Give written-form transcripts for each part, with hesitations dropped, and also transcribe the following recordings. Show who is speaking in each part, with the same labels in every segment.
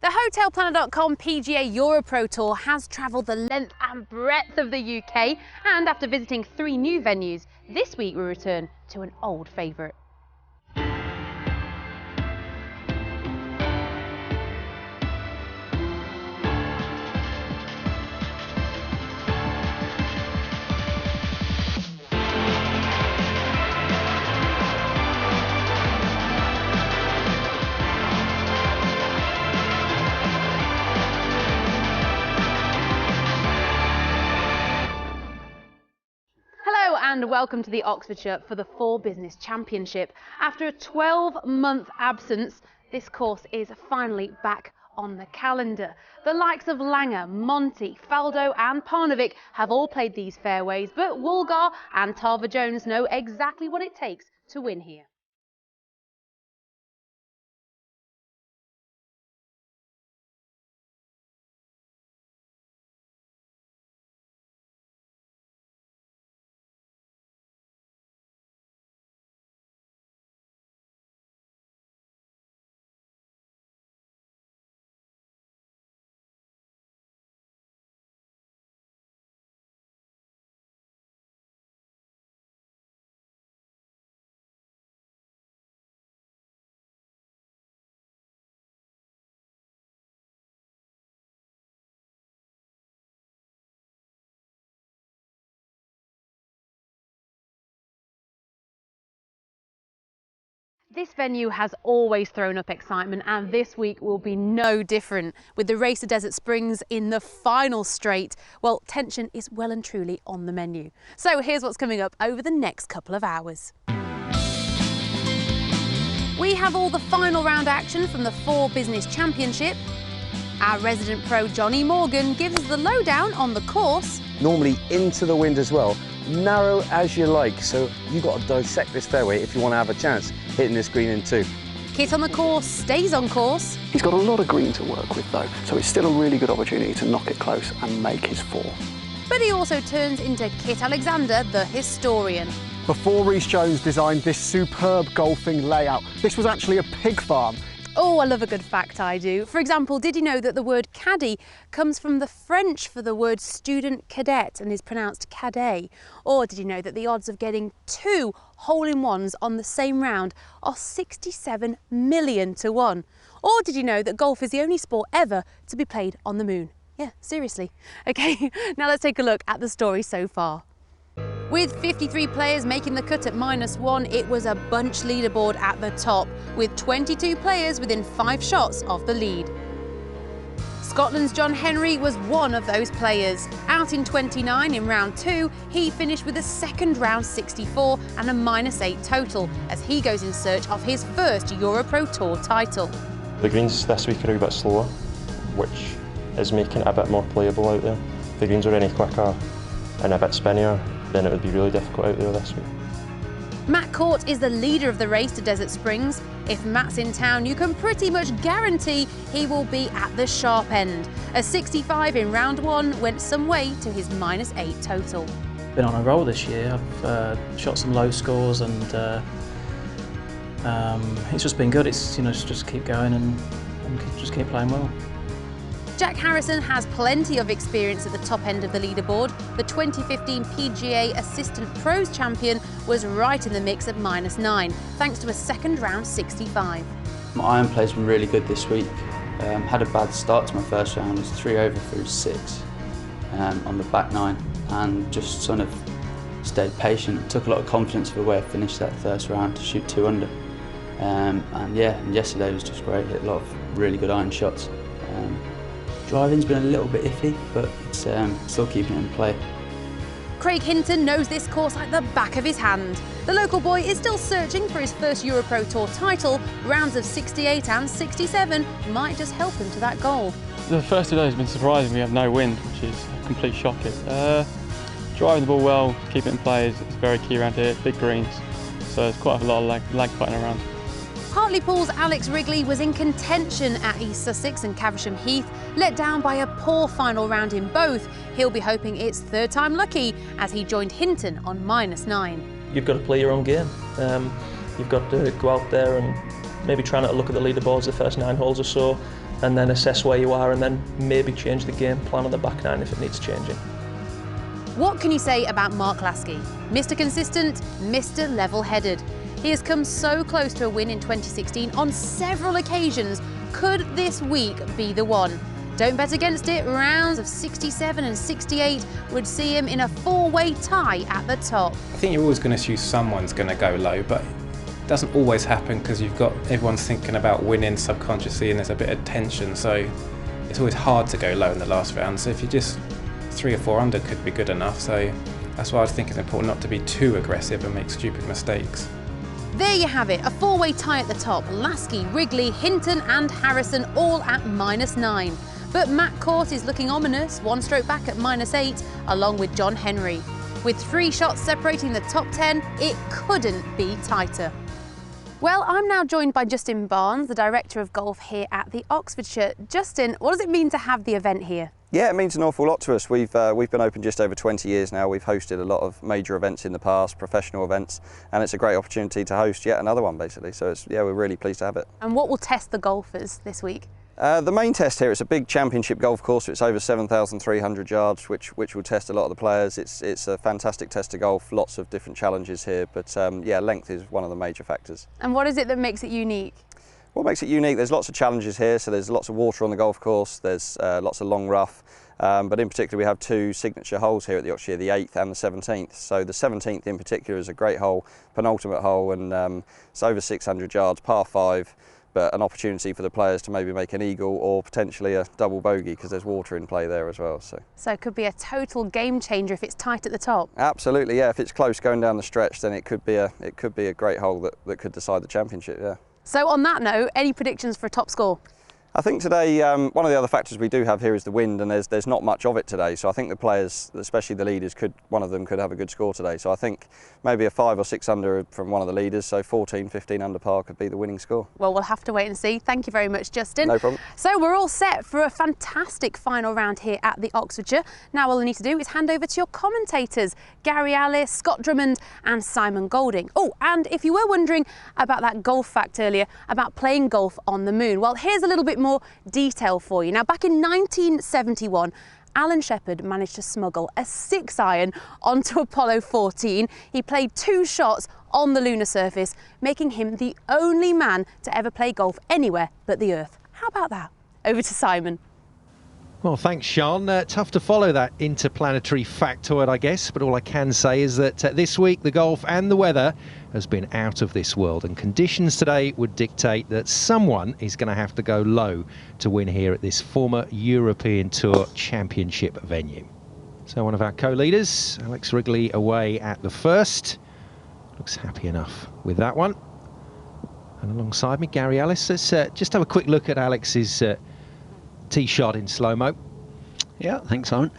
Speaker 1: The HotelPlanner.com PGA Europro Tour has travelled the length and breadth of the UK, and after visiting 3 new venues, this week we return to an old favourite. And welcome to the Oxfordshire for the Fall Business Championship. After a 12-month absence, this course is finally back on the calendar. The likes of Langer, Monty, Faldo and Parnevik have all played these fairways, but Woolgar and Tarver Jones know exactly what it takes to win here. This venue has always thrown up excitement, and this week will be no different. With the race to Desert Springs in the final straight, well, tension is well and truly on the menu. So here's what's coming up over the next couple of hours. We have all the final round action from the Fall Business Championship. Our resident pro Johnny Morgan gives us the lowdown on the course. Normally into the wind as well. Narrow as you like, so you've got to dissect this fairway if you want to have a chance hitting this green in 2. Kit on the course stays on course.
Speaker 2: He's got a lot of green to work with though, so it's still a really good opportunity to knock it close and make his 4.
Speaker 1: But he also turns into Kit Alexander, the historian.
Speaker 3: Before Rhys Jones designed this superb golfing layout, this was actually a pig farm.
Speaker 1: Oh, I love a good fact, I do. For example, did you know that the word caddie comes from the French for the word student cadet and is pronounced cadet? Or did you know that the odds of getting 2 hole-in-ones on the same round are 67 million to 1? Or did you know that golf is the only sport ever to be played on the moon? Yeah, seriously. Okay, now let's take a look at the story so far. With 53 players making the cut at -1, it was a bunch leaderboard at the top, with 22 players within 5 shots of the lead. Scotland's John Henry was one of those players. Out in 29 in round 2, he finished with a second round 64 and a -8 total, as he goes in search of his first Europro Tour title.
Speaker 4: The greens this week are a bit slower, which is making it a bit more playable out there. If the greens were any quicker and a bit spinnier, then it would be really difficult out there this week.
Speaker 1: Matt Court is the leader of the race to Desert Springs. If Matt's in town, you can pretty much guarantee he will be at the sharp end. A 65 in round 1 went some way to his -8 total.
Speaker 5: Been on a roll this year. I've shot some low scores and it's just been good. It's, you know, just keep going and just keep playing well.
Speaker 1: Jack Harrison has plenty of experience at the top end of the leaderboard. The 2015 PGA Assistant Pros Champion was right in the mix at -9, thanks to a second round 65.
Speaker 6: My iron play's been really good this week. Had a bad start to my first round, it was 3 over through 6 on the back 9, and just sort of stayed patient. It took a lot of confidence for the way I finished that first round to shoot 2 under. And yeah, and yesterday was just great, hit a lot of really good iron shots. Driving's been a little bit iffy, but it's still keeping it in play.
Speaker 1: Craig Hinton knows this course like the back of his hand. The local boy is still searching for his first Europro Tour title. Rounds of 68 and 67 might just help him to that goal.
Speaker 7: The first 2 days have been surprising. We have no wind, which is a complete shocking. Driving the ball well, keeping it in play is very key around here. Big greens, so there's quite a lot of lag fighting around.
Speaker 1: Hartlepool's Alex Wrigley was in contention at East Sussex and Caversham Heath, let down by a poor final round in both. He'll be hoping it's 3rd time lucky as he joined Hinton on -9.
Speaker 8: You've got to play your own game. You've got to go out there and maybe try not to look at the leaderboards the first 9 holes or so, and then assess where you are, and then maybe change the game plan on the back nine if it needs changing.
Speaker 1: What can you say about Mark Lasky? Mr. Consistent, Mr. Level-headed. He has come so close to a win in 2016 on several occasions. Could this week be the one? Don't bet against it. Rounds of 67 and 68 would see him in a four-way tie at the top.
Speaker 9: I think you're always going to assume someone's going to go low, but it doesn't always happen because everyone's thinking about winning subconsciously and there's a bit of tension, so it's always hard to go low in the last round. So if you just 3 or 4 under could be good enough, so that's why I think it's important not to be too aggressive and make stupid mistakes.
Speaker 1: There you have it, a four-way tie at the top. Lasky, Wrigley, Hinton and Harrison all at -9. But Matt Court is looking ominous, 1 stroke back at -8, along with John Henry. With 3 shots separating the top 10, it couldn't be tighter. Well, I'm now joined by Justin Barnes, the Director of Golf here at the Oxfordshire. Justin, what does it mean to have the event here?
Speaker 10: Yeah, it means an awful lot to us. We've been open just over 20 years now. We've hosted a lot of major events in the past, professional events, and it's a great opportunity to host yet another one, basically. So we're really pleased to have it.
Speaker 1: And what will test the golfers this week?
Speaker 10: The main test here, it's a big championship golf course, so it's over 7,300 yards, which will test a lot of the players. It's a fantastic test of golf, lots of different challenges here, but yeah, length is one of the major factors.
Speaker 1: And what is it that makes it unique?
Speaker 10: What makes it unique, there's lots of challenges here, so there's lots of water on the golf course, there's lots of long rough, but in particular we have 2 signature holes here at the Oxfordshire, the 8th and the 17th. So the 17th in particular is a great hole, penultimate hole, and it's over 600 yards, par 5, but an opportunity for the players to maybe make an eagle or potentially a double bogey because there's water in play there as well. So
Speaker 1: it could be a total game changer if it's tight at the top.
Speaker 10: Absolutely, yeah. If it's close going down the stretch, then it could be a great hole that could decide the championship. Yeah.
Speaker 1: So on that note, any predictions for a top score?
Speaker 10: I think today, one of the other factors we do have here is the wind, and there's not much of it today. So I think the players, especially the leaders, one of them could have a good score today. So I think maybe a 5 or 6 under from one of the leaders, so 14, 15 under par could be the winning score.
Speaker 1: Well, we'll have to wait and see. Thank you very much, Justin.
Speaker 10: No problem.
Speaker 1: So we're all set for a fantastic final round here at the Oxfordshire. Now all we need to do is hand over to your commentators, Gary Allis, Scott Drummond and Simon Golding. Oh, and if you were wondering about that golf fact earlier, about playing golf on the moon, well, here's a little bit more detail for you. Now, back in 1971, Alan Shepard managed to smuggle a 6-iron onto Apollo 14. He played 2 shots on the lunar surface, making him the only man to ever play golf anywhere but the Earth. How about that? Over to Simon.
Speaker 11: Well, thanks, Sean. Tough to follow that interplanetary factoid, I guess, but all I can say is that this week the golf and the weather has been out of this world, and conditions today would dictate that someone is going to have to go low to win here at this former European Tour Championship venue. So one of our co-leaders, Alex Wrigley, away at the first. Looks happy enough with that one. And alongside me, Gary Allis. Let's just have a quick look at Alex's tee shot in slow-mo.
Speaker 12: Yeah, thanks, Simon.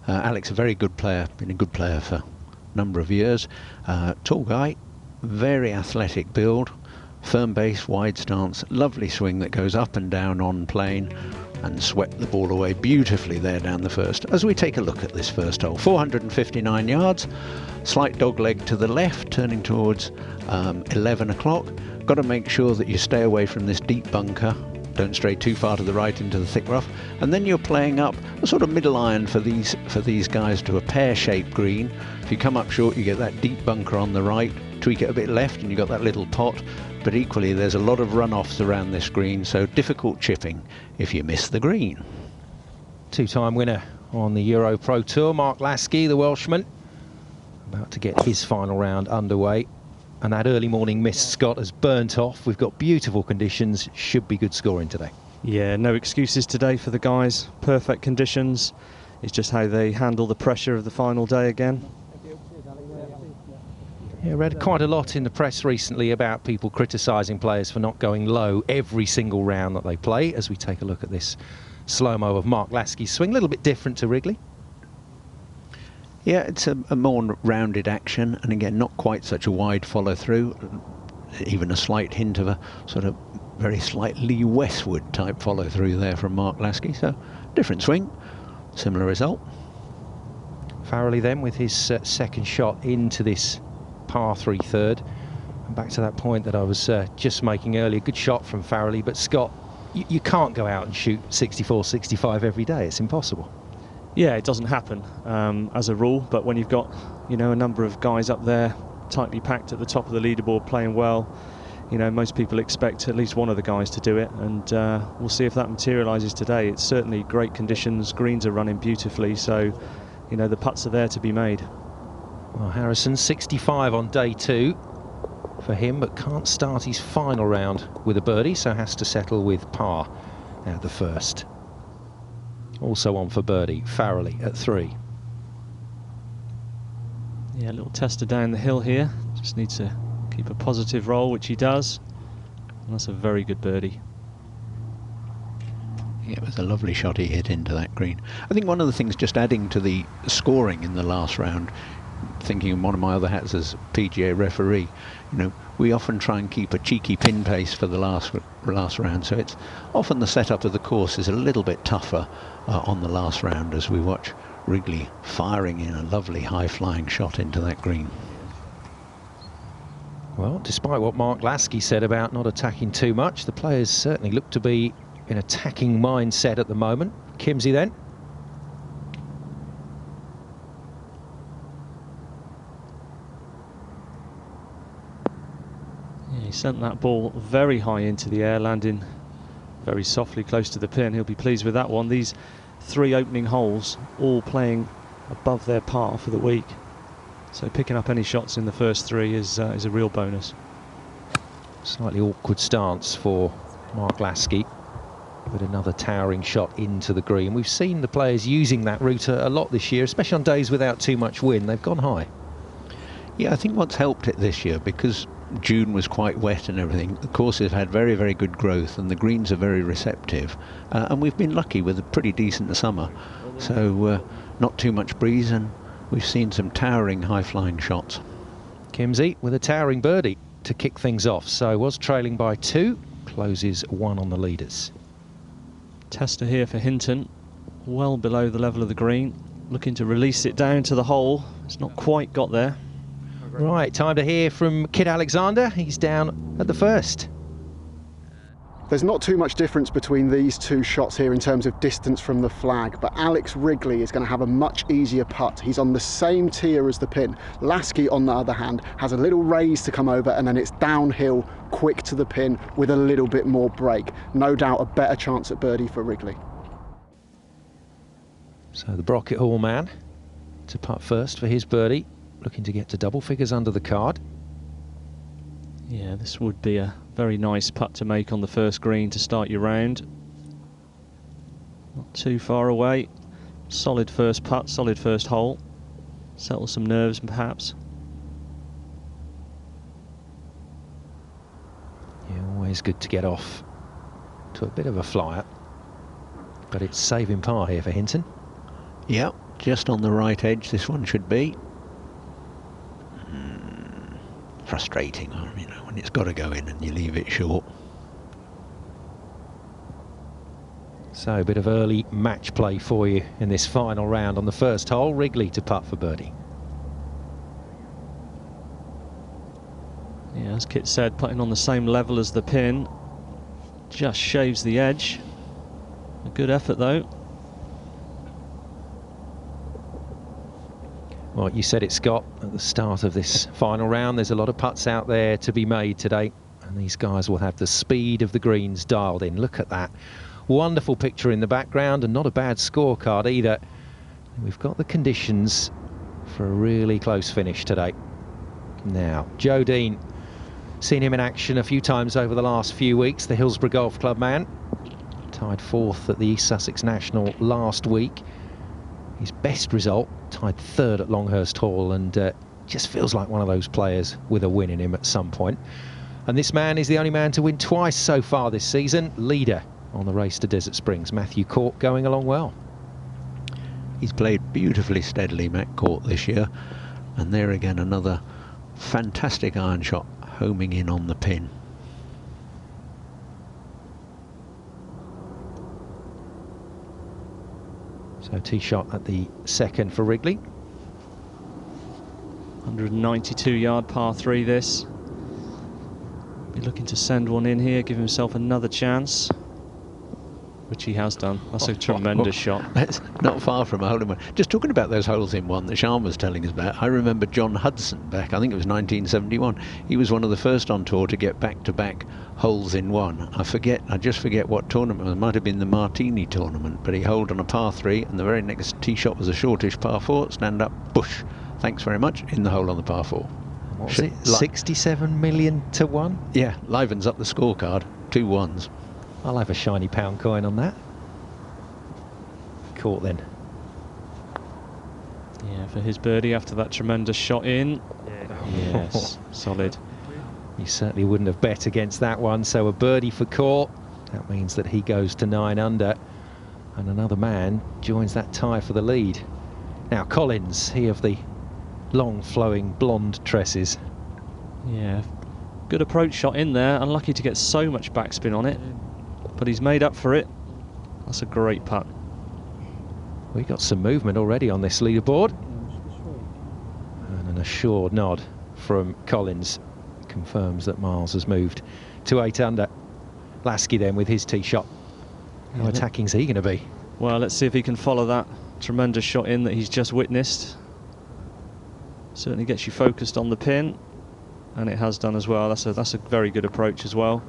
Speaker 12: Alex, a very good player, been a good player for a number of years. Tall guy, very athletic build, firm base, wide stance, lovely swing that goes up and down on plane, and swept the ball away beautifully there down the first. As we take a look at this first hole, 459 yards, slight dog leg to the left, turning towards 11 o'clock. Got to make sure that you stay away from this deep bunker. Don't stray too far to the right into the thick rough, and then you're playing up a sort of middle iron for these guys to a pear-shaped green. If you come up short, you get that deep bunker on the right, tweak it a bit left, and you got that little pot. But equally, there's a lot of runoffs around this green, so difficult chipping if you miss the green.
Speaker 11: 2-time winner on the Euro Pro Tour, Mark Lasky, the Welshman, about to get his final round underway. And that early morning mist, Scott, has burnt off. We've got beautiful conditions. Should be good scoring today.
Speaker 4: Yeah, no excuses today for the guys. Perfect conditions. It's just how they handle the pressure of the final day again.
Speaker 11: Yeah, I read quite a lot in the press recently about people criticising players for not going low every single round that they play. As we take a look at this slow-mo of Mark Lasky's swing, a little bit different to Wrigley.
Speaker 12: Yeah, it's a more rounded action, and again, not quite such a wide follow-through. Even a slight hint of a sort of very slightly westward type follow-through there from Mark Lasky. So, different swing, similar result.
Speaker 11: Farrelly then with his second shot into this par 3 third. And back to that point that I was just making earlier. Good shot from Farrelly, but Scott, you can't go out and shoot 64, 65 every day. It's impossible.
Speaker 13: Yeah, it doesn't happen as a rule, but when you've got, you know, a number of guys up there tightly packed at the top of the leaderboard playing well, you know, most people expect at least one of the guys to do it, and we'll see if that materialises today. It's certainly great conditions, greens are running beautifully, so, you know, the putts are there to be made.
Speaker 11: Well, Harrison, 65 on day 2 for him, but can't start his final round with a birdie, so has to settle with par at the first. Also on for birdie, Farrelly at 3.
Speaker 13: Yeah, a little tester down the hill here. Just needs to keep a positive roll, which he does. And that's a very good birdie.
Speaker 12: Yeah, it was a lovely shot he hit into that green. I think one of the things, just adding to the scoring in the last round, thinking of one of my other hats as PGA referee, you know, we often try and keep a cheeky pin pace for the last round, so it's often the setup of the course is a little bit tougher on the last round, as we watch Wrigley firing in a lovely high-flying shot into that green.
Speaker 11: Well, despite what Mark Lasky said about not attacking too much, the players certainly look to be in attacking mindset at the moment. Kimsey then.
Speaker 13: Yeah, he sent that ball very high into the air, landing very softly close to the pin. He'll be pleased with that one. These 3 opening holes all playing above their par for the week, so picking up any shots in the first 3 is a real bonus.
Speaker 11: Slightly awkward stance for Mark Lasky, but another towering shot into the green. We've seen the players using that route a lot this year, especially on days without too much wind. They've gone high.
Speaker 12: Yeah, I think what's helped it this year, because June was quite wet and everything, the course has had very, very good growth and the greens are very receptive, and we've been lucky with a pretty decent summer, so not too much breeze, and we've seen some towering high-flying shots.
Speaker 11: Kimsey with a towering birdie to kick things off, so was trailing by 2, closes 1 on the leaders.
Speaker 13: Tester here for Hinton, well below the level of the green, looking to release it down to the hole. It's not quite got there.
Speaker 11: Right, time to hear from Kit Alexander. He's down at the first.
Speaker 3: There's not too much difference between these 2 shots here in terms of distance from the flag, but Alex Wrigley is going to have a much easier putt. He's on the same tier as the pin. Lasky, on the other hand, has a little raise to come over, and then it's downhill, quick to the pin with a little bit more break. No doubt a better chance at birdie for Wrigley.
Speaker 11: So the Brocket Hall man to putt first for his birdie, looking to get to double figures under the card.
Speaker 13: Yeah, this would be a very nice putt to make on the first green to start your round. Not too far away. Solid first putt, solid first hole. Settle some nerves perhaps.
Speaker 11: Yeah, always good to get off to a bit of a flyer, but it's saving par here for Hinton.
Speaker 12: Yeah, just on the right edge this one should be. Frustrating, you know, when it's got to go in and you leave it short.
Speaker 11: So a bit of early match play for you in this final round on the first hole. Wrigley to putt for birdie.
Speaker 13: Yeah, as Kit said, putting on the same level as the pin. Just shaves the edge. A good effort though.
Speaker 11: Well, you said it, Scott, at the start of this final round. There's a lot of putts out there to be made today, and these guys will have the speed of the greens dialed in. Look at that. Wonderful picture in the background, and not a bad scorecard either. We've got the conditions for a really close finish today. Now, Joe Dean, seen him in action a few times over the last few weeks, the Hillsborough Golf Club man. Tied 4th at the East Sussex National last week. His best result, tied 3rd at Longhurst Hall, and just feels like one of those players with a win in him at some point. And this man is the only man to win twice so far this season. Leader on the race to Desert Springs. Matthew Court going along well.
Speaker 12: He's played beautifully steadily, Matt Court, this year. And there again, another fantastic iron shot homing in on the pin.
Speaker 11: So tee shot at the second for Wrigley.
Speaker 13: 192-yard par 3 this. Be looking to send one in here, give himself another chance. which he has done. That's a tremendous shot.
Speaker 12: That's not far from a hole in one. Just talking about those holes in one that Sean was telling us about, I remember John Hudson back, I think it was 1971. He was one of the first on tour to get back-to-back holes in one. I just forget what tournament. It might have been the Martini tournament, but he holed on a par 3, and the very next tee shot was a shortish par 4, stand up, bush. Thanks very much, in the hole on the par 4.
Speaker 11: What was it, 67 million to 1?
Speaker 12: Yeah, livens up the scorecard, 2 ones.
Speaker 11: I'll have a shiny pound coin on that. Caught then.
Speaker 13: Yeah, for his birdie after that tremendous shot in. Yes, solid.
Speaker 11: You certainly wouldn't have bet against that one, so a birdie for Court. That means that he goes to 9 under, and another man joins that tie for the lead. Now Collins, he of the long flowing blonde tresses.
Speaker 13: Yeah, good approach shot in there, unlucky to get so much backspin on it, but he's made up for it. That's a great putt.
Speaker 11: We got some movement already on this leaderboard, and an assured nod from Collins confirms that Miles has moved to 8 under. Lasky then with his tee shot. How attacking's he going to be?
Speaker 13: Well, let's see if he can follow that tremendous shot in that he's just witnessed. Certainly gets you focused on the pin, and it has done as well. That's a very good approach as well.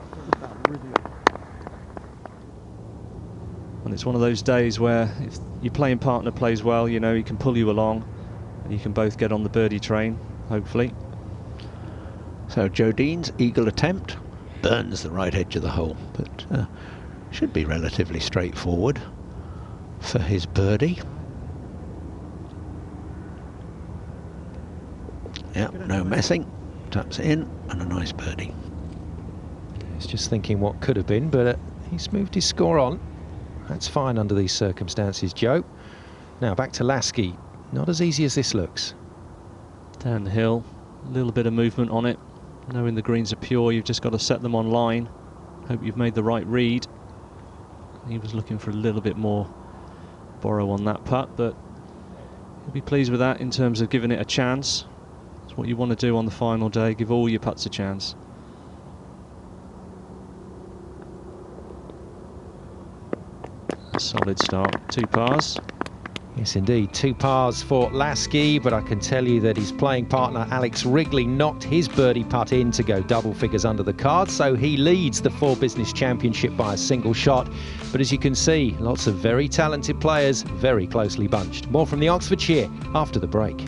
Speaker 13: And it's one of those days where if your playing partner plays well, you know, he can pull you along and you can both get on the birdie train, hopefully.
Speaker 12: So Joe Dean's eagle attempt burns the right edge of the hole, but should be relatively straightforward for his birdie. Yep, no messing, taps it in, and a nice birdie.
Speaker 11: He's just thinking what could have been, but he's moved his score on. That's fine under these circumstances, Joe. Now back to Lasky. Not as easy as this looks.
Speaker 13: Down the hill, a little bit of movement on it. Knowing the greens are pure, you've just got to set them on line. Hope you've made the right read. He was looking for a little bit more borrow on that putt, but he'll be pleased with that in terms of giving it a chance. It's what you want to do on the final day, give all your putts a chance. A solid start, 2 pars.
Speaker 11: Yes, indeed, 2 pars for Lasky, but I can tell you that his playing partner Alex Wrigley knocked his birdie putt in to go double figures under the card, so he leads the 4 Business Championship by a single shot. But as you can see, lots of very talented players, very closely bunched. More from the Oxfordshire after the break.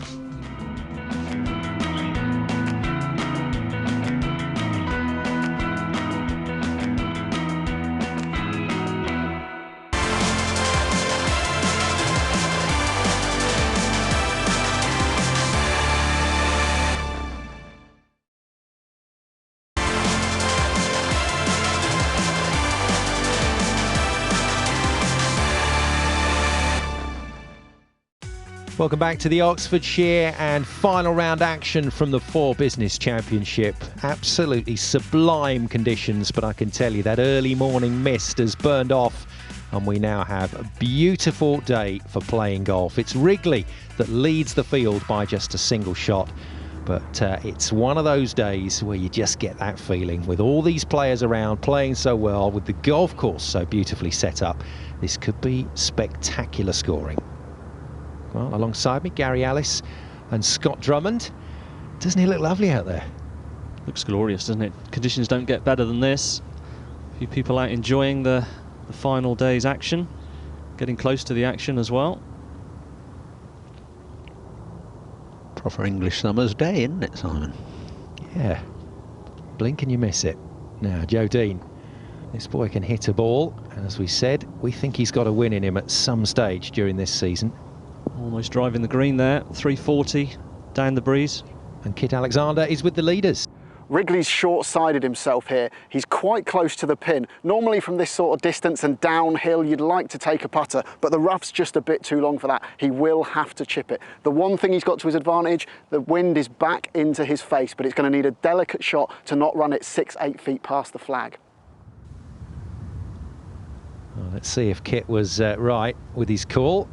Speaker 11: Welcome back to the Oxfordshire and final round action from the 4 Business Championship. Absolutely sublime conditions, but I can tell you that early morning mist has burned off and we now have a beautiful day for playing golf. It's Wrigley that leads the field by just a single shot, but it's one of those days where you just get that feeling with all these players around playing so well, with the golf course so beautifully set up. This could be spectacular scoring. Well, alongside me, Gary Ellis and Scott Drummond. Doesn't he look lovely out there?
Speaker 13: Looks glorious, doesn't it? Conditions don't get better than this. A few people out enjoying the final day's action, getting close to the action as well.
Speaker 12: Proper English summer's day, isn't it, Simon?
Speaker 11: Yeah. Blink and you miss it. Now, Joe Dean. This boy can hit a ball, and as we said, we think he's got a win in him at some stage during this season.
Speaker 13: Almost driving the green there, 340 down the breeze.
Speaker 11: And Kit Alexander is with the leaders.
Speaker 3: Wrigley's short-sided himself here. He's quite close to the pin. Normally from this sort of distance and downhill, you'd like to take a putter, but the rough's just a bit too long for that. He will have to chip it. The one thing he's got to his advantage, the wind is back into his face, but it's going to need a delicate shot to not run it 6-8 feet past the flag.
Speaker 11: Well, let's see if Kit was right with his call.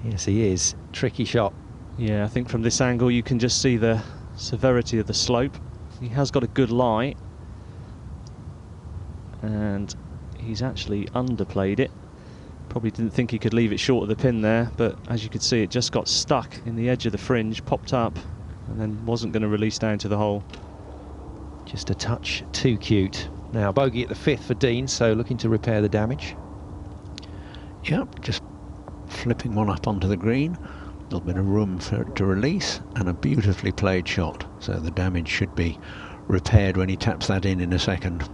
Speaker 11: Yes, he is. Tricky shot.
Speaker 13: Yeah, I think from this angle you can just see the severity of the slope. He has got a good lie, and he's actually underplayed it. Probably didn't think he could leave it short of the pin there, but as you could see, it just got stuck in the edge of the fringe, popped up, and then wasn't going to release down to the hole.
Speaker 11: Just a touch too cute. Now bogey at the 5th for Dean, so looking to repair the damage.
Speaker 12: Yep, just flipping one up onto the green. A little bit of room for it to release, and a beautifully played shot. So the damage should be repaired when he taps that in a second.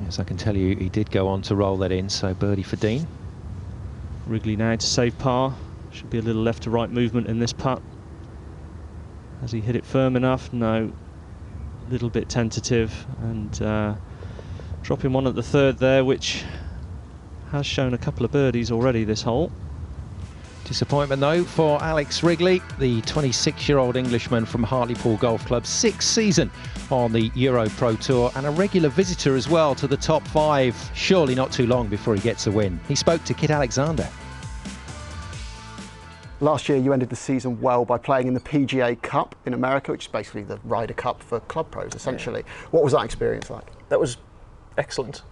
Speaker 11: Yes, I can tell you he did go on to roll that in, so birdie for Dean.
Speaker 13: Wrigley now to save par. Should be a little left to right movement in this putt. Has he hit it firm enough? No. A little bit tentative, and dropping one at the 3rd there, which has shown a couple of birdies already this hole.
Speaker 11: Disappointment though for Alex Wrigley, the 26-year-old Englishman from Hartlepool Golf Club, 6th season on the Euro Pro Tour and a regular visitor as well to the top 5. Surely not too long before he gets a win. He spoke to Kit Alexander.
Speaker 3: Last year you ended the season well by playing in the PGA Cup in America, which is basically the Ryder Cup for club pros essentially. Yeah. What was that experience like?
Speaker 8: That was excellent.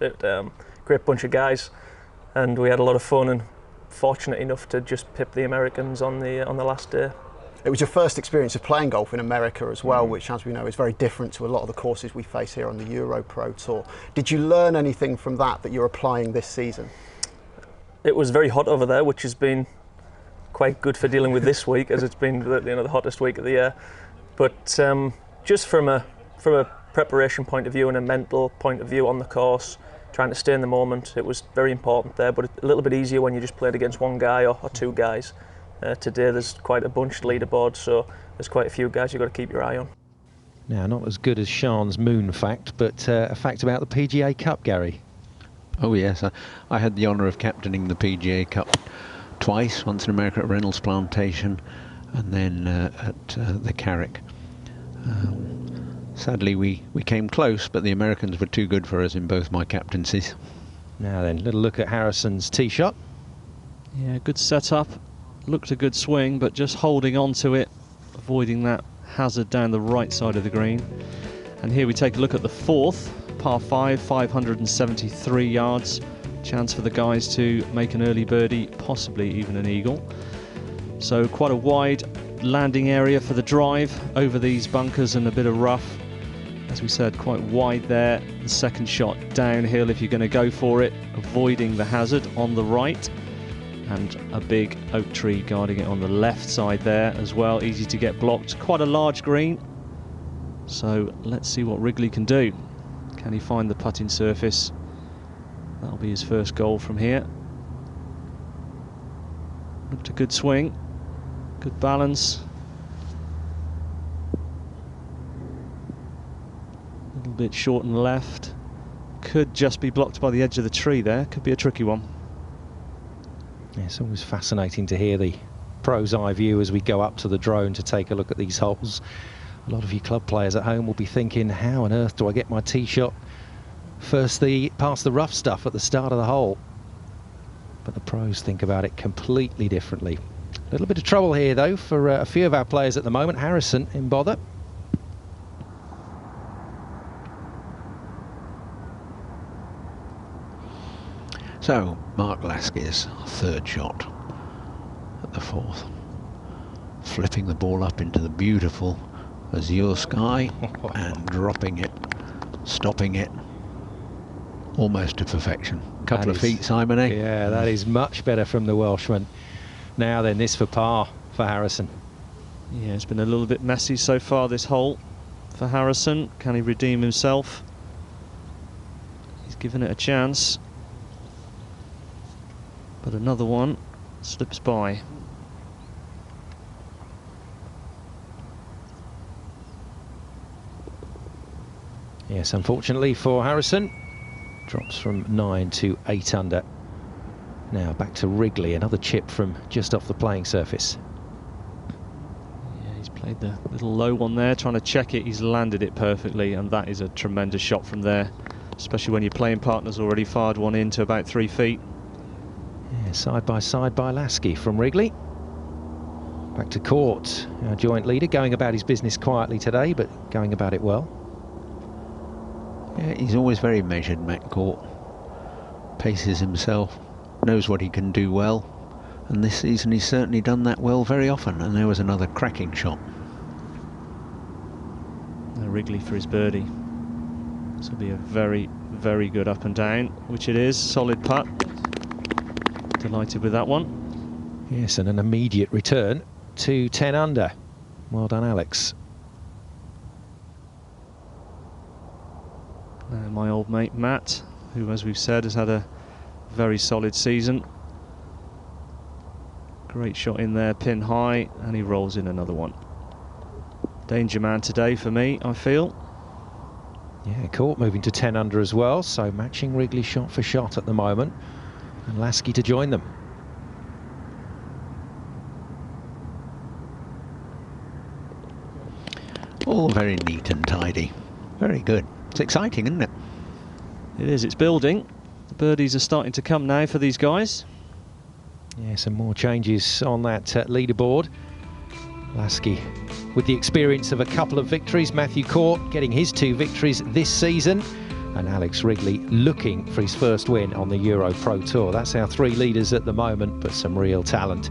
Speaker 8: Great bunch of guys, and we had a lot of fun, and fortunate enough to just pip the Americans on the last day.
Speaker 3: It was your first experience of playing golf in America as well, which, as we know, is very different to a lot of the courses we face here on the Euro Pro Tour. Did you learn anything from that you're applying this season?
Speaker 8: It was very hot over there, which has been quite good for dealing with this week, as it's been the hottest week of the year. But just from a preparation point of view and a mental point of view on the course, trying to stay in the moment, it was very important there, but a little bit easier when you just played against one guy or two guys. Today there's quite a bunch leaderboard, so there's quite a few guys you've got to keep your eye on.
Speaker 11: Now, not as good as Sean's moon fact, but a fact about the PGA Cup, Gary.
Speaker 12: Oh yes, I had the honour of captaining the PGA Cup twice, once in America at Reynolds Plantation and then at the Carrick. Sadly we came close, but the Americans were too good for us in both my captaincies.
Speaker 11: Now then, little look at Harrison's tee shot.
Speaker 13: Yeah, good setup, looked a good swing, but just holding on to it, avoiding that hazard down the right side of the green. And here we take a look at the 4th, par 5, 573 yards. Chance for the guys to make an early birdie, possibly even an eagle. So quite a wide landing area for the drive over these bunkers and a bit of rough. As we said, quite wide there. The second shot downhill if you're going to go for it, avoiding the hazard on the right. And a big oak tree guarding it on the left side there as well. Easy to get blocked. Quite a large green. So let's see what Wrigley can do. Can he find the putting surface? That'll be his first goal from here. Looked a good swing, good balance. A little bit short and left. Could just be blocked by the edge of the tree there. Could be a tricky one.
Speaker 11: Yeah, it's always fascinating to hear the pro's eye view as we go up to the drone to take a look at these holes. A lot of you club players at home will be thinking, how on earth do I get my tee shot past the rough stuff at the start of the hole? But the pros think about it completely differently. A little bit of trouble here though for a few of our players at the moment. Harrison in bother.
Speaker 12: So Mark Lasky's 3rd shot at the 4th, flipping the ball up into the beautiful azure sky and dropping it, stopping it almost to perfection. A couple of feet, Simon, eh?
Speaker 11: Yeah, that is much better from the Welshman. Now then, this for par for Harrison.
Speaker 13: Yeah, it's been a little bit messy so far this hole for Harrison. Can he redeem himself? He's given it a chance, but another one slips by.
Speaker 11: Yes, unfortunately for Harrison, drops from 9 to 8 under. Now back to Wrigley, another chip from just off the playing surface.
Speaker 13: Yeah, he's played the little low one there, trying to check it. He's landed it perfectly, and that is a tremendous shot from there, especially when your playing partner's already fired one into about 3 feet.
Speaker 11: Yeah, side by Lasky from Wrigley. Back to Court, our joint leader, going about his business quietly today, but going about it well.
Speaker 12: Yeah, he's always very measured, Matt Court. Paces himself, knows what he can do well, and this season he's certainly done that well very often. And there was another cracking shot.
Speaker 13: Wrigley for his birdie. This will be a very, very good up and down, which it is. Solid putt. Delighted with that one.
Speaker 11: Yes, and an immediate return to 10 under. Well done, Alex.
Speaker 13: My old mate Matt, who, as we've said, has had a very solid season. Great shot in there, pin high, and he rolls in another one. Danger man today for me, I feel.
Speaker 11: Yeah, Court moving to 10 under as well, so matching Wrigley shot for shot at the moment. And Lasky to join them.
Speaker 12: All very neat and tidy. Very good. It's exciting, isn't it?
Speaker 13: It is, it's building. The birdies are starting to come now for these guys.
Speaker 11: Yeah, some more changes on that leaderboard. Lasky with the experience of a couple of victories. Matthew Court getting his 2 victories this season. And Alex Wrigley looking for his first win on the Euro Pro Tour. That's our 3 leaders at the moment, but some real talent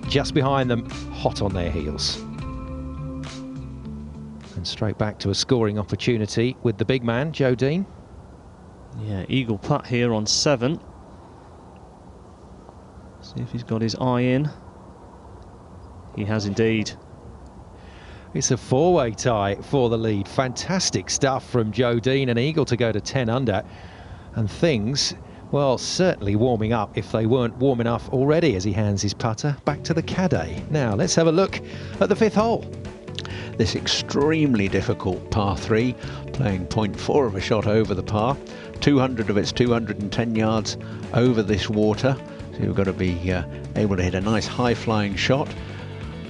Speaker 11: just behind them, hot on their heels. And straight back to a scoring opportunity with the big man, Joe Dean.
Speaker 13: Yeah, eagle putt here on 7. See if he's got his eye in. He has indeed.
Speaker 11: It's a 4-way tie for the lead. Fantastic stuff from Joe Dean, an eagle to go to 10 under. And things, well, certainly warming up if they weren't warm enough already as he hands his putter back to the caddy. Now, let's have a look at the 5th hole.
Speaker 12: This extremely difficult par 3, playing 0.4 of a shot over the par. 200 of it's 210 yards over this water. So you've got to be able to hit a nice high-flying shot.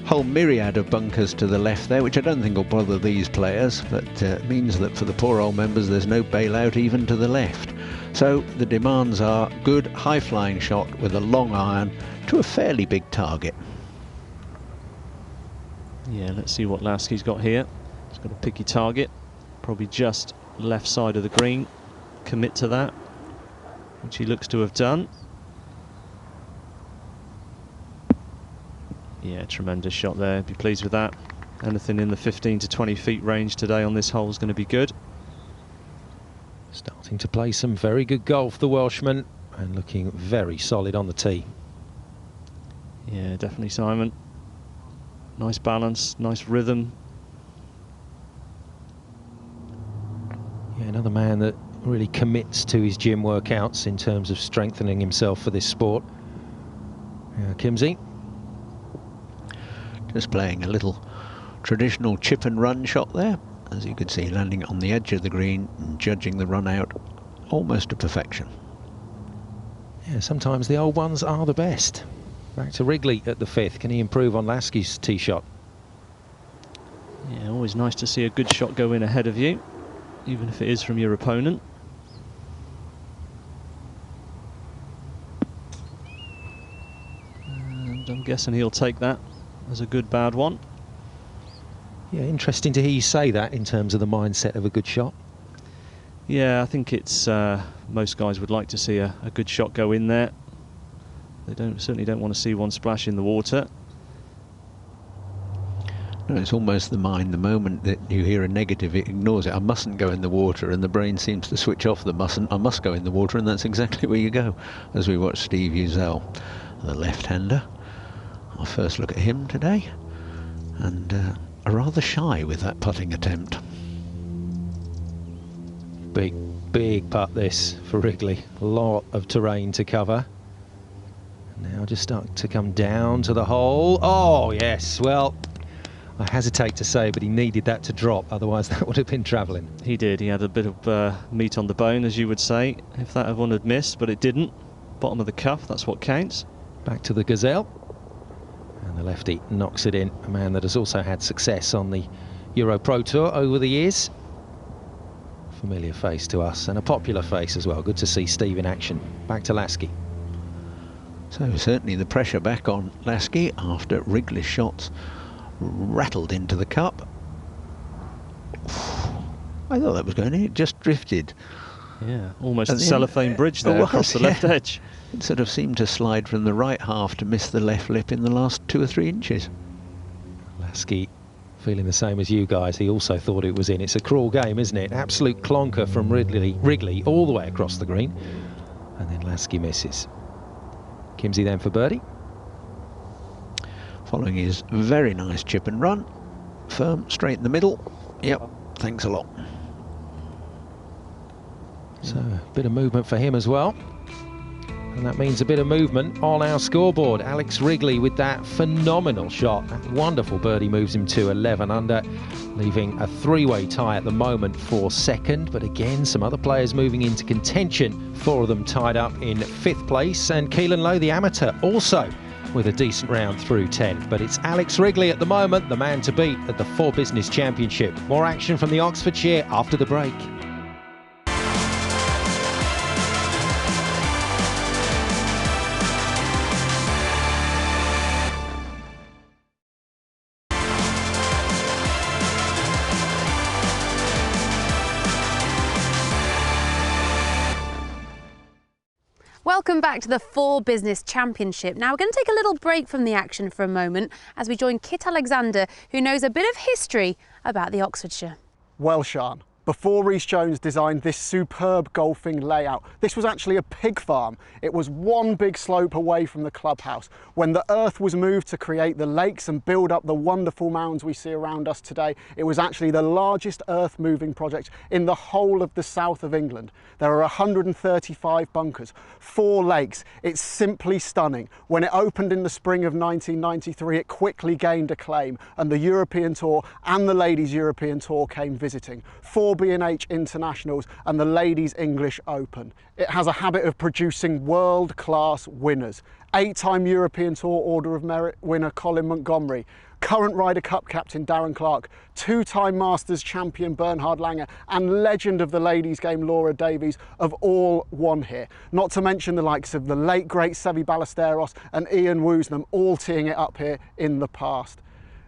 Speaker 12: Whole myriad of bunkers to the left there, which I don't think will bother these players, but means that for the poor old members there's no bailout even to the left. So the demands are good high-flying shot with a long iron to a fairly big target.
Speaker 13: Yeah, let's see what Lasky's got here. He's got a picky target, probably just left side of the green. Commit to that, which he looks to have done. Yeah, tremendous shot there. Be pleased with that. Anything in the 15 to 20 feet range today on this hole is going to be good.
Speaker 11: Starting to play some very good golf, the Welshman, and looking very solid on the tee.
Speaker 13: Yeah, definitely, Simon. Nice balance, nice rhythm.
Speaker 11: Yeah, another man that really commits to his gym workouts in terms of strengthening himself for this sport. Kimsey.
Speaker 12: Just playing a little traditional chip and run shot there. As you can see, landing on the edge of the green and judging the run out almost to perfection.
Speaker 11: Yeah, sometimes the old ones are the best. Back to Wrigley at the 5th. Can he improve on Lasky's tee shot?
Speaker 13: Yeah, always nice to see a good shot go in ahead of you, even if it is from your opponent. And I'm guessing he'll take that as a good bad one.
Speaker 11: Yeah, interesting to hear you say that in terms of the mindset of a good shot.
Speaker 13: Yeah, I think it's most guys would like to see a good shot go in there. They certainly don't want to see one splash in the water.
Speaker 12: No, it's almost the mind, the moment that you hear a negative, it ignores it. I mustn't go in the water, and the brain seems to switch off the mustn't. I must go in the water, and that's exactly where you go. As we watch Steve Uzel, the left-hander. Our first look at him today, and rather shy with that putting attempt.
Speaker 11: Big putt this for Wrigley. A lot of terrain to cover. Now just start to come down to the hole. Oh yes, well, I hesitate to say, but he needed that to drop, otherwise that would have been travelling.
Speaker 13: He did. He had a bit of meat on the bone, as you would say, if that one had missed, but it didn't. Bottom of the cuff, that's what counts.
Speaker 11: Back to the Gazelle. And the lefty knocks it in. A man that has also had success on the Euro Pro Tour over the years. Familiar face to us, and a popular face as well. Good to see Steve in action. Back to Lasky.
Speaker 12: So certainly the pressure back on Lasky after Wrigley's shots rattled into the cup. I thought that was going in, it just drifted.
Speaker 13: Yeah, almost the cellophane bridge there across the left edge.
Speaker 12: It sort of seemed to slide from the right half to miss the left lip in the last 2 or 3 inches.
Speaker 11: Lasky feeling the same as you guys. He also thought it was in. It's a cruel game, isn't it? Absolute clonker from Wrigley all the way across the green. And then Lasky misses. Kimsey then for birdie.
Speaker 12: Following his very nice chip and run. Firm, straight in the middle. Yep, thanks a lot.
Speaker 11: So a bit of movement for him as well. And that means a bit of movement on our scoreboard. Alex Wrigley with that phenomenal shot. That wonderful birdie moves him to 11 under, leaving a 3-way tie at the moment for second. But again, some other players moving into contention. 4 of them tied up in 5th place. And Keelan Lowe, the amateur, also with a decent round through 10th. But it's Alex Wrigley at the moment, the man to beat at the 4 Business Championship. More action from the Oxfordshire after the break.
Speaker 1: Welcome back to the 4 Business Championship. Now we're going to take a little break from the action for a moment as we join Kit Alexander, who knows a bit of history about the Oxfordshire.
Speaker 3: Well, Sian, before Rhys Jones designed this superb golfing layout, this was actually a pig farm. It was one big slope away from the clubhouse. When the earth was moved to create the lakes and build up the wonderful mounds we see around us today, it was actually the largest earth moving project in the whole of the south of England. There are 135 bunkers, 4 lakes. It's simply stunning. When it opened in the spring of 1993, it quickly gained acclaim, and the European Tour and the Ladies European Tour came visiting. 4 B&H Internationals and the Ladies English Open. It has a habit of producing world-class winners. 8-time European Tour Order of Merit winner Colin Montgomery, current Ryder Cup captain Darren Clarke, 2-time Masters champion Bernhard Langer, and legend of the ladies game Laura Davies have all won here. Not to mention the likes of the late great Seve Ballesteros and Ian Woosnam, all teeing it up here in the past.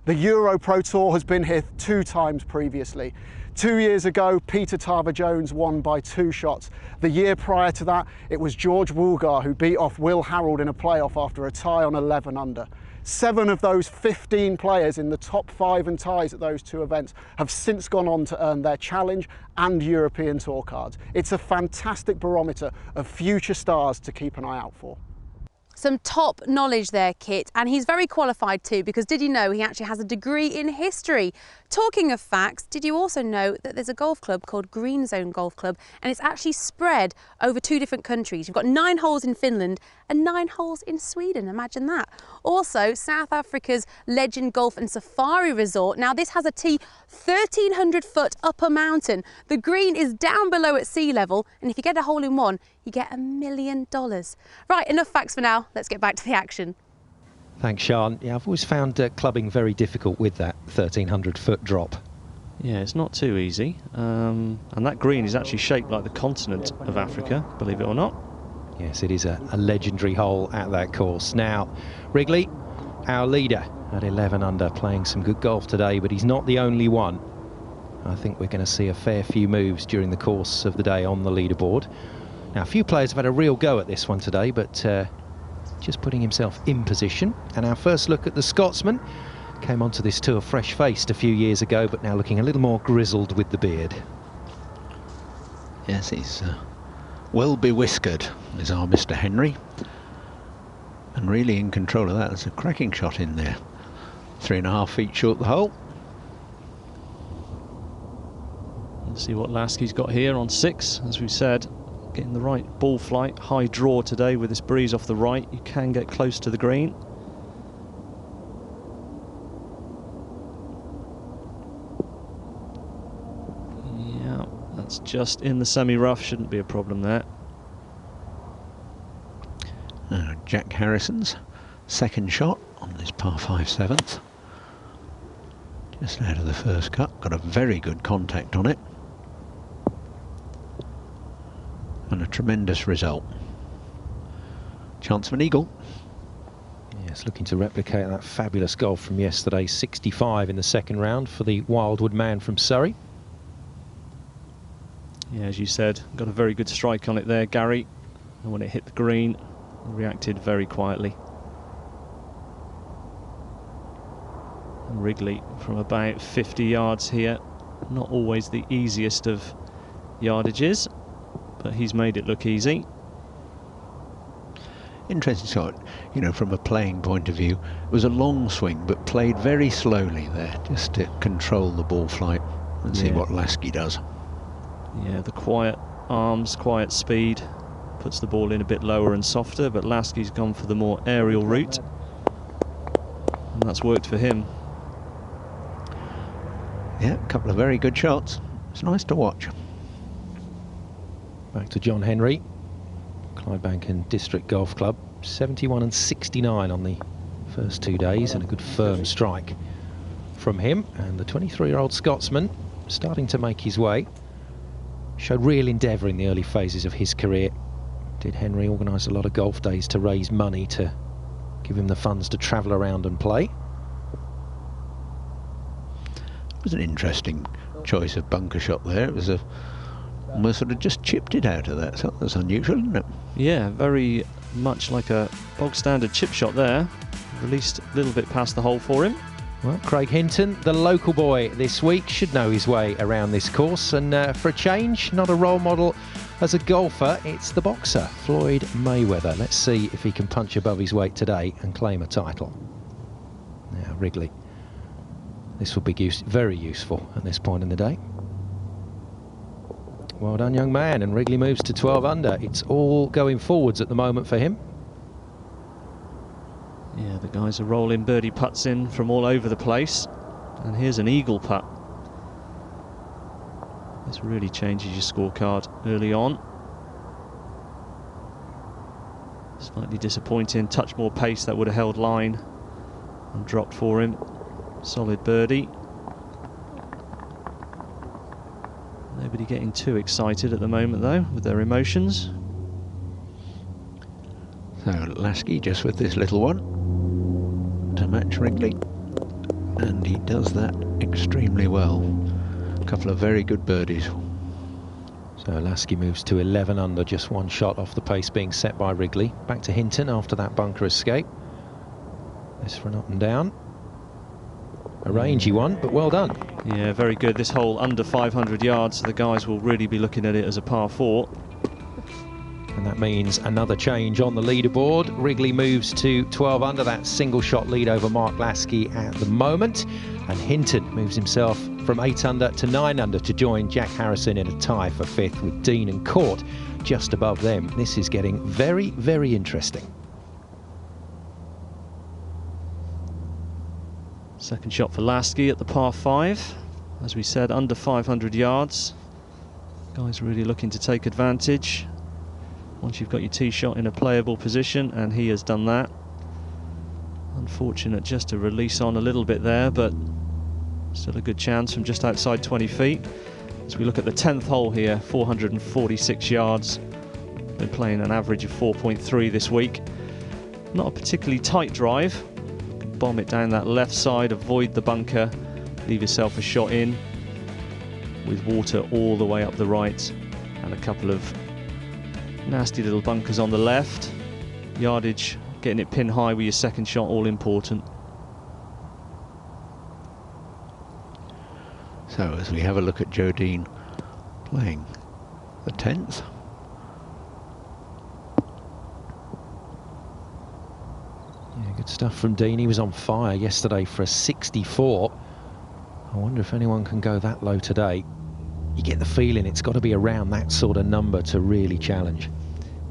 Speaker 3: The Euro Pro Tour has been here 2 times previously. 2 years ago, Peter Tarver-Jones won by 2 shots. The year prior to that, it was George Woolgar who beat off Will Harrold in a playoff after a tie on 11 under. 7 of those 15 players in the top 5 and ties at those 2 events have since gone on to earn their Challenge and European Tour cards. It's a fantastic barometer of future stars to keep an eye out for.
Speaker 1: Some top knowledge there, Kit, and he's very qualified too, because did you know he actually has a degree in history? Talking of facts, did you also know that there's a golf club called Green Zone Golf Club, and it's actually spread over 2 different countries. You've got 9 holes in Finland and 9 holes in Sweden, imagine that. Also, South Africa's Legend Golf and Safari Resort. Now this has a tee 1,300 foot up a mountain. The green is down below at sea level, and if you get a hole in one, you get $1 million. Right, enough facts for now. Let's get back to the action.
Speaker 11: Thanks, Sian. Yeah, I've always found clubbing very difficult with that 1,300 foot drop.
Speaker 13: Yeah, it's not too easy. And that green is actually shaped like the continent of Africa, believe it or not.
Speaker 11: Yes, it is a legendary hole at that course. Now, Wrigley, our leader at 11 under, playing some good golf today, but he's not the only one. I think we're going to see a fair few moves during the course of the day on the leaderboard. Now, a few players have had a real go at this one today, but just putting himself in position. And our first look at the Scotsman came onto this tour fresh-faced a few years ago, but now looking a little more grizzled with the beard.
Speaker 12: Yes, he's well bewhiskered, is our Mr. Henry. And really in control of that. There's a cracking shot in there. 3.5 feet short the hole.
Speaker 13: Let's see what Lasky's got here on 6, as we've said. Getting the right ball flight, high draw today with this breeze off the right. You can get close to the green. Yeah, that's just in the semi-rough, shouldn't be a problem there.
Speaker 12: Jack Harrison's second shot on this par 5 7th. Just out of the first cut, got a very good contact on it. And a tremendous result. Chance of an eagle.
Speaker 11: Yes, looking to replicate that fabulous golf from yesterday. 65 in the second round for the Wildwood man from Surrey.
Speaker 13: Yeah, as you said, got a very good strike on it there, Gary. And when it hit the green, reacted very quietly. And Wrigley from about 50 yards here. Not always the easiest of yardages, but he's made it look easy.
Speaker 12: Interesting shot, you know, from a playing point of view. It was a long swing, but played very slowly there, just to control the ball flight and see what Lasky does.
Speaker 13: Yeah, the quiet arms, quiet speed, puts the ball in a bit lower and softer, but Lasky's gone for the more aerial route, and that's worked for him.
Speaker 12: Yeah, a couple of very good shots. It's nice to watch.
Speaker 11: Back to John Henry, Clydebank District Golf Club, 71 and 69 on the first 2 days, and a good firm strike from him. And the 23-year-old Scotsman starting to make his way. Showed real endeavour in the early phases of his career. Did Henry organise a lot of golf days to raise money to give him the funds to travel around and play.
Speaker 12: It was an interesting choice of bunker shot there. It was almost sort of just chipped it out of that, so that's unusual, isn't it?
Speaker 13: Yeah, very much like a bog standard chip shot there. Released a little bit past the hole for him.
Speaker 11: Well, Craig Hinton, the local boy this week, should know his way around this course, and for a change, not a role model as a golfer, it's the boxer, Floyd Mayweather. Let's see if he can punch above his weight today and claim a title. Now, Wrigley. This will be very useful at this point in the day. Well done, young man, and Wrigley moves to 12 under. It's all going forwards at the moment for him.
Speaker 13: Yeah, the guys are rolling birdie putts in from all over the place. And here's an eagle putt. This really changes your scorecard early on. Slightly disappointing, touch more pace, that would have held line and dropped for him. Solid birdie. Nobody getting too excited at the moment though with their emotions.
Speaker 12: So Lasky just with this little one to match Wrigley, and he does that extremely well. A couple of very good birdies.
Speaker 11: So Lasky moves to 11 under, just one shot off the pace being set by Wrigley. Back to Hinton after that bunker escape. This for an up and down. A rangy one, but well done.
Speaker 13: Yeah, very good. This hole under 500 yards, so the guys will really be looking at it as a par 4.
Speaker 11: And that means another change on the leaderboard. Wrigley moves to 12 under, that single shot lead over Mark Lasky at the moment. And Hinton moves himself from 8 under to 9 under to join Jack Harrison in a tie for 5th, with Dean and Court just above them. This is getting very, very interesting.
Speaker 13: Second shot for Lasky at the par 5. As we said, under 500 yards. Guys really looking to take advantage. Once you've got your tee shot in a playable position, and he has done that. Unfortunate just to release on a little bit there, but still a good chance from just outside 20 feet. As we look at the 10th hole here, 446 yards. Been playing an average of 4.3 this week. Not a particularly tight drive. Bomb it down that left side, avoid the bunker, leave yourself a shot in with water all the way up the right, and a couple of nasty little bunkers on the left. Yardage, getting it pin high with your second shot, all important.
Speaker 12: So as we have a look at Joe Dean playing the 10th.
Speaker 11: Yeah, good stuff from Dean. He was on fire yesterday for a 64. I wonder if anyone can go that low today. You get the feeling it's got to be around that sort of number to really challenge.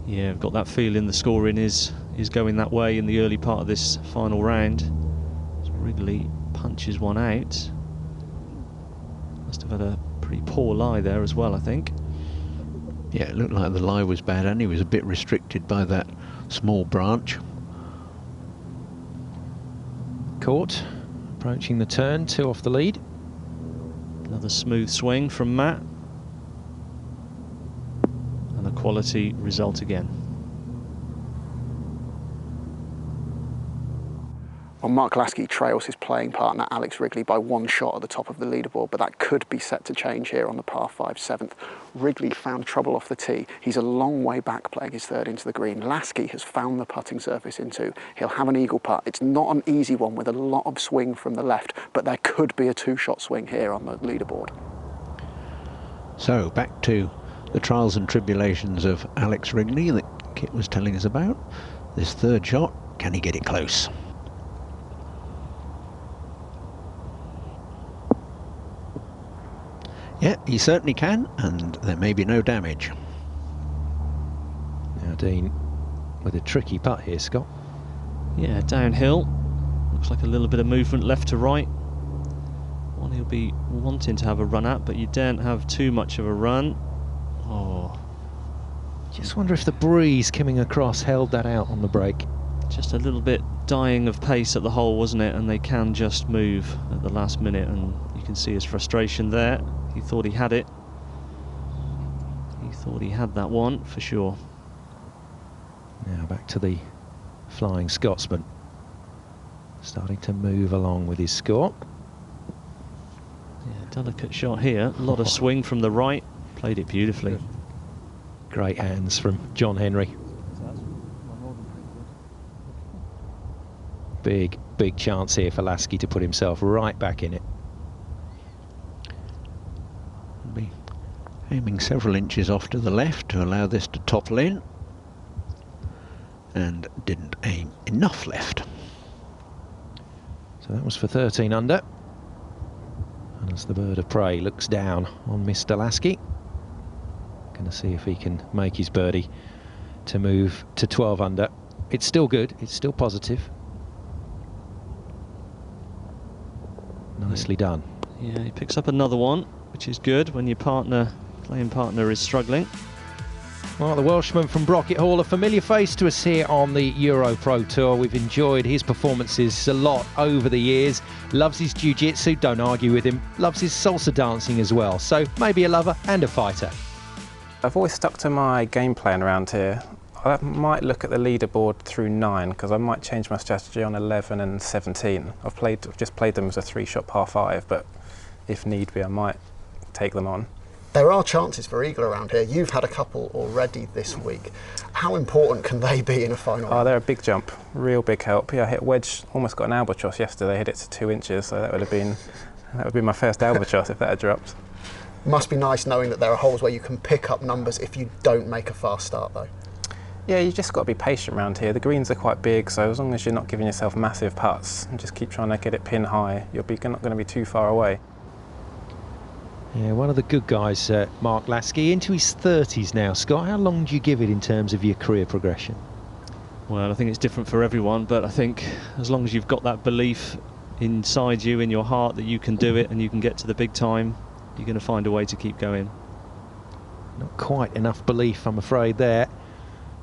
Speaker 13: Yeah, I've got that feeling the scoring is going that way in the early part of this final round. So Wrigley punches one out. Must have had a pretty poor lie there as well, I think.
Speaker 12: Yeah, it looked like the lie was bad, and he was a bit restricted by that small branch.
Speaker 11: Court approaching the turn, 2 off the lead.
Speaker 13: Another smooth swing from Matt. And a quality result again.
Speaker 2: Well, Mark Lasky trails his playing partner Alex Wrigley by 1 shot at the top of the leaderboard, but that could be set to change here on the par 5 7th. Wrigley found trouble off the tee. He's a long way back playing his 3rd into the green. Lasky has found the putting surface in 2. He'll have an eagle putt. It's not an easy one with a lot of swing from the left, but there could be a 2-shot swing here on the leaderboard.
Speaker 12: So back to the trials and tribulations of Alex Wrigley that Kit was telling us about. This 3rd shot, can he get it close? Yeah, he certainly can, and there may be no damage.
Speaker 11: Now Dean with a tricky putt here, Scott.
Speaker 13: Yeah, downhill. Looks like a little bit of movement left to right. One he'll be wanting to have a run at, but you daren't have too much of a run. Oh.
Speaker 11: Just wonder if the breeze coming across held that out on the break.
Speaker 13: Just a little bit dying of pace at the hole, wasn't it? And they can just move at the last minute, and you can see his frustration there. He thought he had it. He thought he had that one for sure.
Speaker 11: Now back to the Flying Scotsman. Starting to move along with his score.
Speaker 13: Yeah, delicate shot here. A lot of swing from the right. Played it beautifully.
Speaker 11: Great hands from John Henry. Big chance here for Lasky to put himself right back in it.
Speaker 12: Be aiming several inches off to the left to allow this to topple in, and didn't aim enough left.
Speaker 11: So that was for 13 under. And as the bird of prey looks down on Mr. Lasky, going to see if he can make his birdie to move to 12 under. It's still good, it's still positive. Nicely done.
Speaker 13: Yeah, he picks up another one, which is good when your playing partner is struggling.
Speaker 11: Well, the Welshman from Brocket Hall, a familiar face to us here on the Euro Pro Tour. We've enjoyed his performances a lot over the years. Loves his jiu-jitsu, don't argue with him. Loves his salsa dancing as well. So maybe a lover and a fighter.
Speaker 9: I've always stuck to my game plan around here. I might look at the leaderboard through 9 because I might change my strategy on 11 and 17. I've just played them as a 3-shot par 5, but if need be, I might take them on.
Speaker 3: There are chances for eagle around here. You've had a couple already this week. How important can they be in a final?
Speaker 9: Oh, they're a big jump, real big help. Yeah, I hit a wedge, almost got an albatross yesterday. Hit it to 2 inches, so that would be my first albatross if that had dropped.
Speaker 3: Must be nice knowing that there are holes where you can pick up numbers if you don't make a fast start, though.
Speaker 9: Yeah, you just got to be patient around here. The greens are quite big, so as long as you're not giving yourself massive putts and just keep trying to get it pin high, you're not going to be too far away.
Speaker 11: Yeah, one of the good guys, Mark Lasky, into his 30s now. Scott, how long do you give it in terms of your career progression?
Speaker 13: Well, I think it's different for everyone, but I think as long as you've got that belief inside you, in your heart, that you can do it and you can get to the big time, you're going to find a way to keep going.
Speaker 11: Not quite enough belief, I'm afraid, there,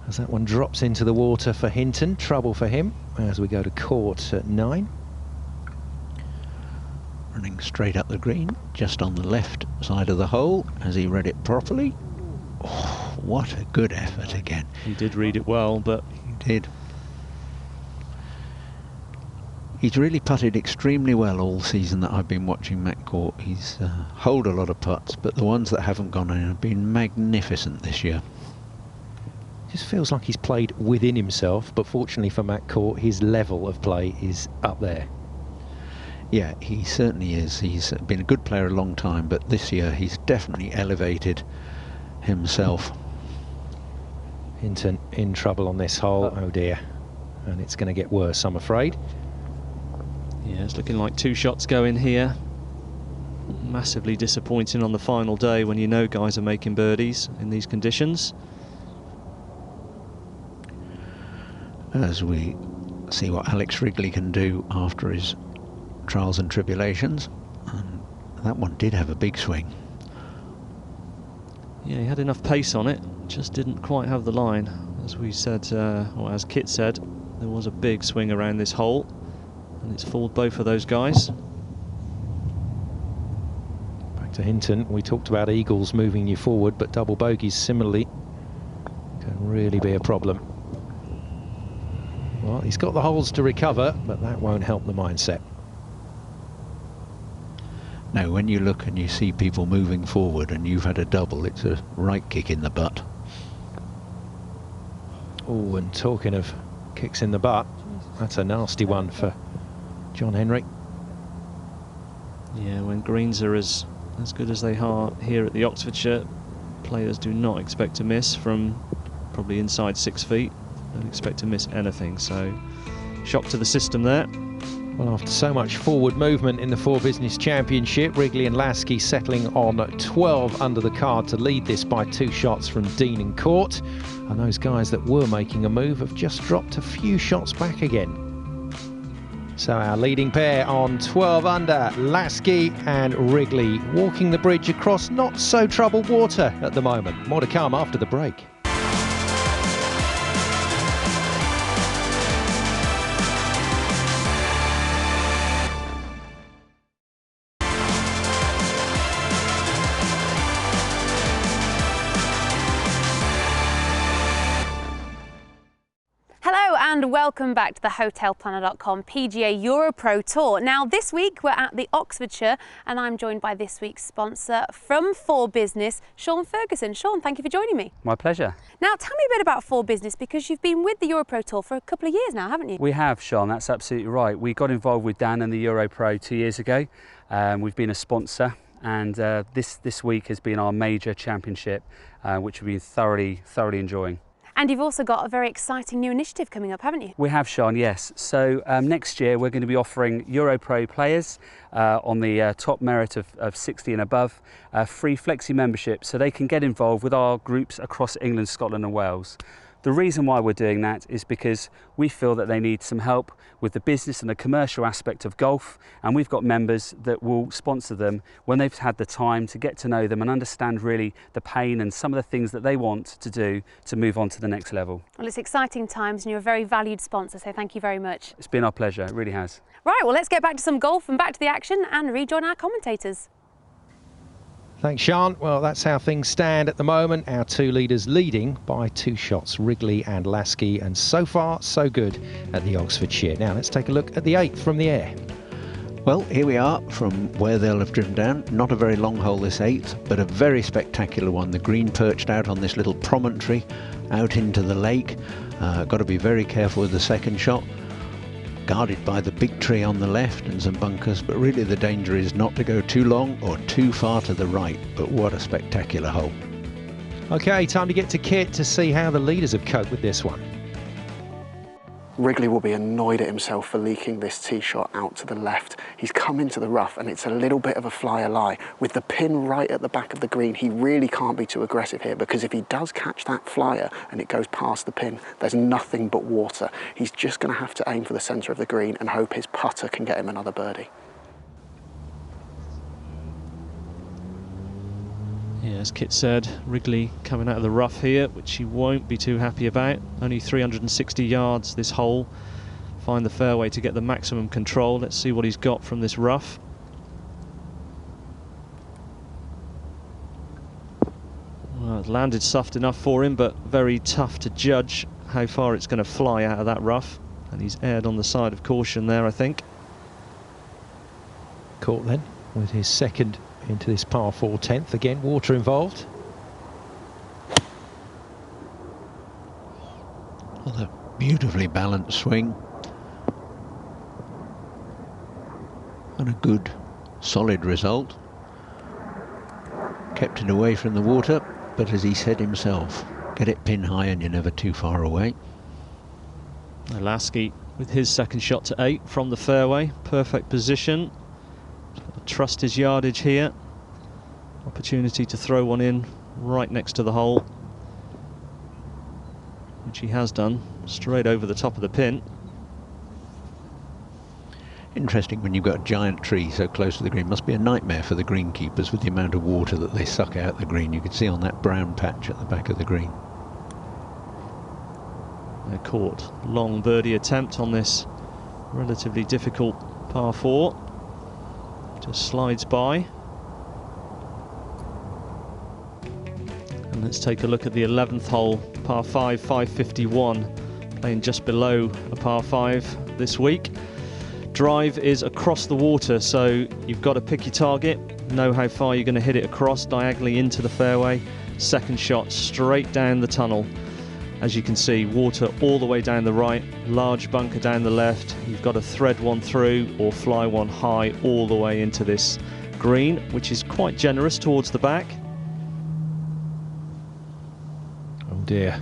Speaker 11: as that one drops into the water for Hinton. Trouble for him as we go to court at 9.
Speaker 12: Running straight up the green, just on the left side of the hole, as he read it properly. Oh, what a good effort again.
Speaker 13: He did read it well, but...
Speaker 12: He did. He's really putted extremely well all season that I've been watching Matt Court. He's holed a lot of putts, but the ones that haven't gone in have been magnificent this year.
Speaker 11: Just feels like he's played within himself, but fortunately for Matt Court, his level of play is up there.
Speaker 12: Yeah, he certainly is. He's been a good player a long time, but this year he's definitely elevated himself.
Speaker 11: Hinton in trouble on this hole, oh dear. And it's going to get worse, I'm afraid.
Speaker 13: Yeah, it's looking like 2 shots going here. Massively disappointing on the final day when you know guys are making birdies in these conditions.
Speaker 12: As we see what Alex Wrigley can do after his trials and tribulations, and that one did have a big swing.
Speaker 13: Yeah, he had enough pace on it, just didn't quite have the line. As we said, or as Kit said, there was a big swing around this hole, and it's fooled both of those guys.
Speaker 11: Back to Hinton. We talked about eagles moving you forward, but double bogeys similarly can really be a problem. Well, he's got the holes to recover, but that won't help the mindset.
Speaker 12: No, when you look and you see people moving forward and you've had a double, it's a right kick in the butt.
Speaker 11: Oh, and talking of kicks in the butt, that's a nasty one for John Henry.
Speaker 13: Yeah, when greens are as good as they are here at the Oxfordshire, players do not expect to miss from probably inside 6 feet. Don't expect to miss anything, so shock to the system there.
Speaker 11: Well, after so much forward movement in the Four Business Championship, Wrigley and Lasky settling on 12 under the card to lead this by 2 shots from Dean and Court. And those guys that were making a move have just dropped a few shots back again. So our leading pair on 12 under, Lasky and Wrigley, walking the bridge across not so troubled water at the moment. More to come after the break.
Speaker 1: And welcome back to the HotelPlanner.com PGA Europro Tour. Now this week we're at the Oxfordshire and I'm joined by this week's sponsor from For Business, Sean Ferguson. Sean, thank you for joining me.
Speaker 14: My pleasure.
Speaker 1: Now tell me a bit about For Business, because you've been with the Europro Tour for a couple of years now, haven't you?
Speaker 14: We have, Sean, that's absolutely right. We got involved with Dan and the Europro 2 years ago. We've been a sponsor, and this week has been our major championship, which we've been thoroughly enjoying.
Speaker 1: And you've also got a very exciting new initiative coming up, haven't you?
Speaker 14: We have, Sean, yes. So next year we're going to be offering Europro players on the top merit of 60 and above free flexi membership, so they can get involved with our groups across England, Scotland and Wales. The reason why we're doing that is because we feel that they need some help with the business and the commercial aspect of golf, and we've got members that will sponsor them when they've had the time to get to know them and understand really the pain and some of the things that they want to do to move on to the next level.
Speaker 1: Well, it's exciting times and you're a very valued sponsor, so thank you very much.
Speaker 14: It's been our pleasure, it really has.
Speaker 1: Right, well, let's get back to some golf and back to the action and rejoin our commentators.
Speaker 11: Thanks, Sean. Well, that's how things stand at the moment. Our 2 leaders leading by 2 shots, Wrigley and Lasky, and so far, so good at the Oxfordshire. Now, let's take a look at the 8th from the air.
Speaker 12: Well, here we are from where they'll have driven down. Not a very long hole, this 8th, but a very spectacular one. The green perched out on this little promontory out into the lake. Got to be very careful with the second shot. Guarded by the big tree on the left and some bunkers, but really the danger is not to go too long or too far to the right. But what a spectacular hole.
Speaker 11: Okay, time to get to Kit to see how the leaders have coped with this one.
Speaker 2: Wrigley will be annoyed at himself for leaking this tee shot out to the left. He's come into the rough and it's a little bit of a flyer lie. With the pin right at the back of the green, he really can't be too aggressive here, because if he does catch that flyer and it goes past the pin, there's nothing but water. He's just going to have to aim for the centre of the green and hope his putter can get him another birdie.
Speaker 13: Yeah, as Kit said, Wrigley coming out of the rough here, which he won't be too happy about. Only 360 yards this hole. Find the fairway to get the maximum control. Let's see what he's got from this rough. Well, it landed soft enough for him, but very tough to judge how far it's going to fly out of that rough. And he's erred on the side of caution there, I think.
Speaker 11: Caught then with his second into this par 4 10th. Again, water involved.
Speaker 12: Well, a beautifully balanced swing. And a good, solid result. Kept it away from the water, but as he said himself, get it pin high and you're never too far away.
Speaker 13: Lasky with his second shot to 8 from the fairway. Perfect position. Trust his yardage here. Opportunity to throw one in right next to the hole, which he has done, straight over the top of the pin.
Speaker 12: Interesting when you've got a giant tree so close to the green. Must be a nightmare for the greenkeepers with the amount of water that they suck out the green. You can see on that brown patch at the back of the green.
Speaker 13: They're caught. Long birdie attempt on this relatively difficult par 4. Just slides by. And let's take a look at the 11th hole, par 5, 551, playing just below a par 5 this week. Drive is across the water, so you've got to pick your target, know how far you're going to hit it across, diagonally into the fairway. Second shot straight down the tunnel. As you can see, water all the way down the right, large bunker down the left. You've got to thread one through or fly one high all the way into this green, which is quite generous towards the back.
Speaker 11: Oh dear,